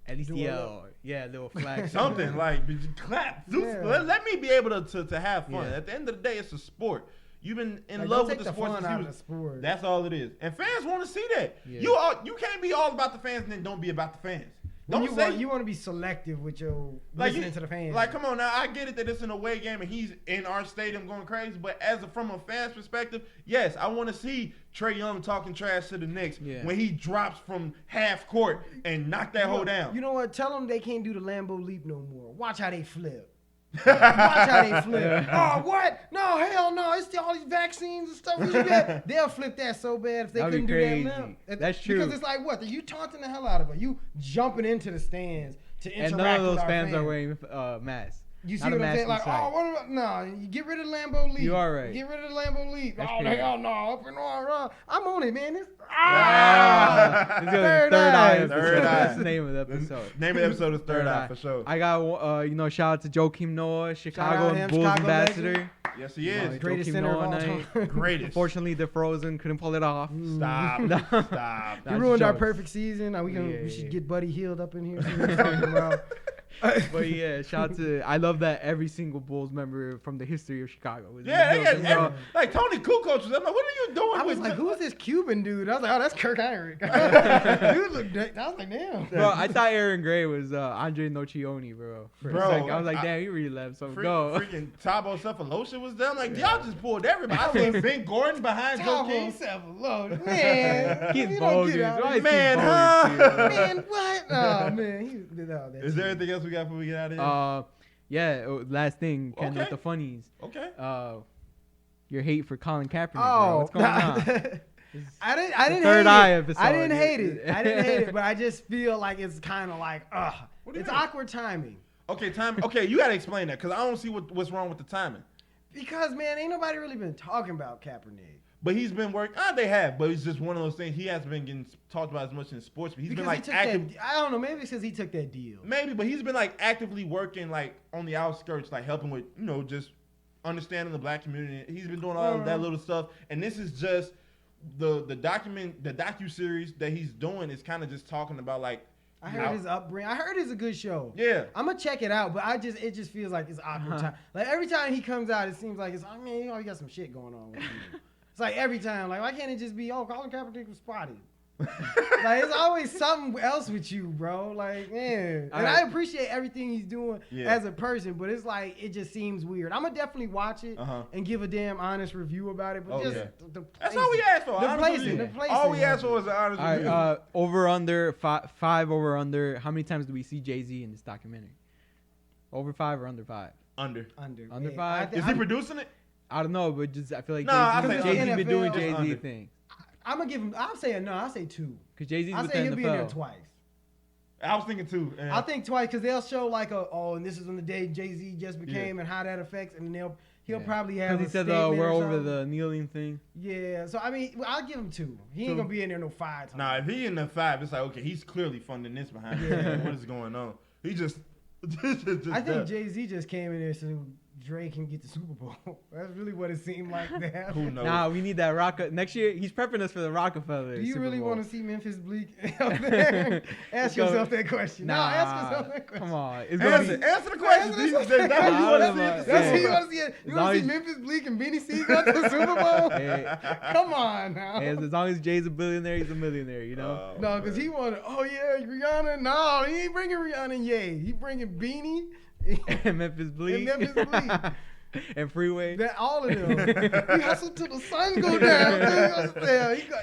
at least yell, little flag, something like clap. Let me be able to have fun. At the end of the day, it's a sport. You've been in love with the sport. That's all it is. And fans want to see that. Yeah. You can't be all about the fans and then don't be about the fans. You want to be selective with your listening to the fans. Like, come on now. I get it that it's an away game and he's in our stadium going crazy. But from a fan's perspective, yes, I want to see Trae Young talking trash to the Knicks when he drops from half court and knock that hoe down. You know what? Tell them they can't do the Lambeau leap no more. Watch how they flip. Watch how they flip. Oh, what? No, hell no. It's all these vaccines and stuff. They'll flip that so bad if they couldn't do that now. That's true. Because it's like, what? You taunting the hell out of her. You jumping into the stands to interact with our fans. And none of those fans are wearing masks. You see what I'm saying? Like, you get rid of the Lambeau leap. You all right. Get rid of the Lambeau leap. Hell no. Up and on. I'm on it, man. Third eye. That's the name of the episode. Name of the episode is Third Eye for sure. I got, shout out to Joakim Noah, Chicago and Bulls ambassador. Legend. Yes, he is. Greatest center of all time. Greatest. Unfortunately, the Frozen couldn't pull it off. Stop. You ruined our perfect season. We should get Buddy Hield up in here. But yeah, shout out to, I love that every single Bulls member from the history of Chicago. Like Tony Kukoc. I'm like, what are you doing? I was like, who's this Cuban dude? I was like, oh, that's Kirk Heinrich. Dude looked, I was like, damn. Bro, I thought Aaron Gray was Andre Nocioni, bro. I was like, damn, he really left. So go. Freaking Thabo Cephalosha was there. I'm like, y'all just pulled everybody. I seen Ben Gordon behind Joe King. Thabo Cephalosha. Man. He's bogus. Man, what? Oh, man. Is there anything else we got before we get out of here? Last thing, with the funnies. Okay. Your hate for Colin Kaepernick, bro. What's going on? I didn't hate it, but I just feel like it's kind of like, it's awkward timing. Okay, you gotta explain that because I don't see what's wrong with the timing. Because man, ain't nobody really been talking about Kaepernick. But he's been working. They have, but it's just one of those things. He hasn't been getting talked about as much in sports. But he's been like active. I don't know. Maybe it's because he took that deal. Maybe, but he's been like actively working like on the outskirts, like helping with just understanding the black community. He's been doing all of that little stuff. And this is just the docu-series that he's doing is kind of just talking about like. I heard his upbringing. I heard it's a good show. Yeah, I'm gonna check it out, but it just feels like it's awkward time. Like every time he comes out, it seems like he got some shit going on with him. It's like every time, like why can't it just be Colin Kaepernick was spotted? Like it's always something else with you, bro. Like man, and I appreciate everything he's doing as a person, but it's like it just seems weird. I'm gonna definitely watch it and give a damn honest review about it. But that's all we asked for. The placing. All we asked for was an honest review. Over under five over under. How many times do we see Jay-Z in this documentary? Over 5 or under 5? Under 5. Is he producing it? I don't know, but just I feel like Jay-Z been doing Jay-Z thing. I'm gonna give him. I'll say 2. Cause Jay-Z's I'll say he'll be in there twice. I was thinking 2. I think twice because they'll show like and this is when the day Jay-Z just became and how that affects, and he'll probably have. Because he said we're over the kneeling thing. Yeah, so I mean, I'll give him 2. He ain't gonna be in there no 5 times. Nah, if he in the 5, it's like okay, he's clearly funding this behind him. What is going on? He just. I think Jay-Z just came in there to Drake can get the Super Bowl. That's really what it seemed like that. Who knows? Nah, we need that next year. He's prepping us for the Rockefeller. Do you Super really Bowl. want to see Memphis Bleak up there? Ask yourself that question. Nah, ask yourself that question. Come on. Answer the question. That's who you want to see. You want to see Memphis Bleak and Benny C go to the Super Bowl? Hey. Come on now. Hey, as long as Jay's a billionaire, he's a millionaire, you know? No, because he wanted, Rihanna. No, he ain't bringing Rihanna and Ye. He bringing Beanie. And Memphis Bleak. And Freeway. All of them. He hustled till the sun go down.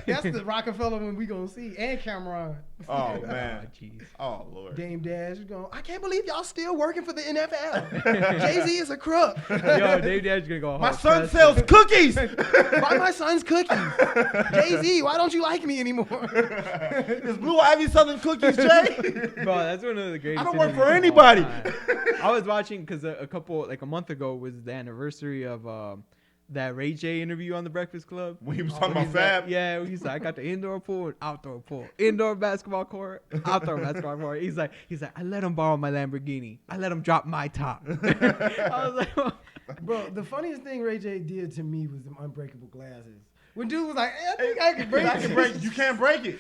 That's the Rockefeller one we gonna see. And Cameron. Oh man. Oh Lord. Dame Dash is going. I can't believe y'all still working for the NFL. Jay-Z is a crook. Yo, Dame Dash is gonna go. My son sells cookies. Buy my son's cookies. Jay-Z, why don't you like me anymore? It's Blue Ivy Southern Cookies, Jay. Bro, that's one of the greatest. I don't work for anybody. I was watching because a month ago was the anniversary of that Ray J interview on the Breakfast Club. When he was talking about Fab? Yeah, he's like, I got the indoor pool and outdoor pool. Indoor basketball court, outdoor basketball court. He's like, I let him borrow my Lamborghini. I let him drop my top. I was like, well. Bro, the funniest thing Ray J did to me was them unbreakable glasses. When dude was like, I think I can break it. You can't break it.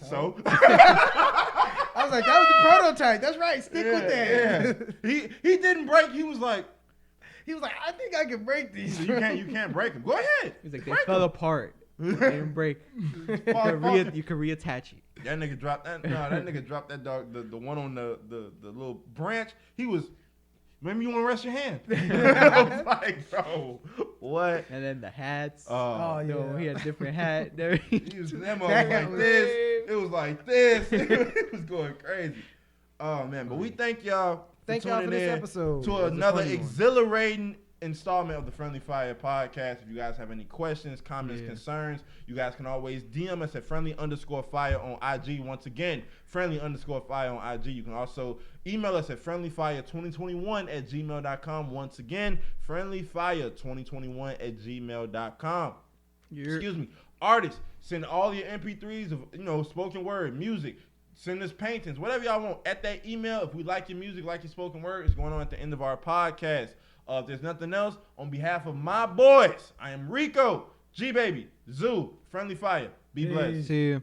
So? I was like, that was the prototype. That's right. Stick with that. Yeah. He didn't break. He was like, I think I can break these. You can't break them. Go ahead. He's like, they fell apart. They didn't break. You can reattach it. That nigga dropped that. No, that nigga dropped that dog. The one on the little branch. He was. Maybe you want to rest your hand. I was like, bro, what? And then the hats. Oh yeah. No, he had a different hat. He was like this. It was like this. It was going crazy. Oh man, but we thank y'all. Thank y'all for this episode. To another exhilarating installment of the Friendly Fire podcast. If you guys have any questions, comments, concerns, you guys can always DM us at friendly_fire on IG. Once again, friendly_fire on IG. You can also email us at friendlyfire2021@gmail.com. Once again, friendlyfire2021@gmail.com. Excuse me. Artists, send all your MP3s of spoken word, music. Send us paintings, whatever y'all want at that email. If we like your music, like your spoken word, it's going on at the end of our podcast. If there's nothing else, on behalf of my boys, I am Rico, G Baby, Zoo, Friendly Fire. Be blessed. See you.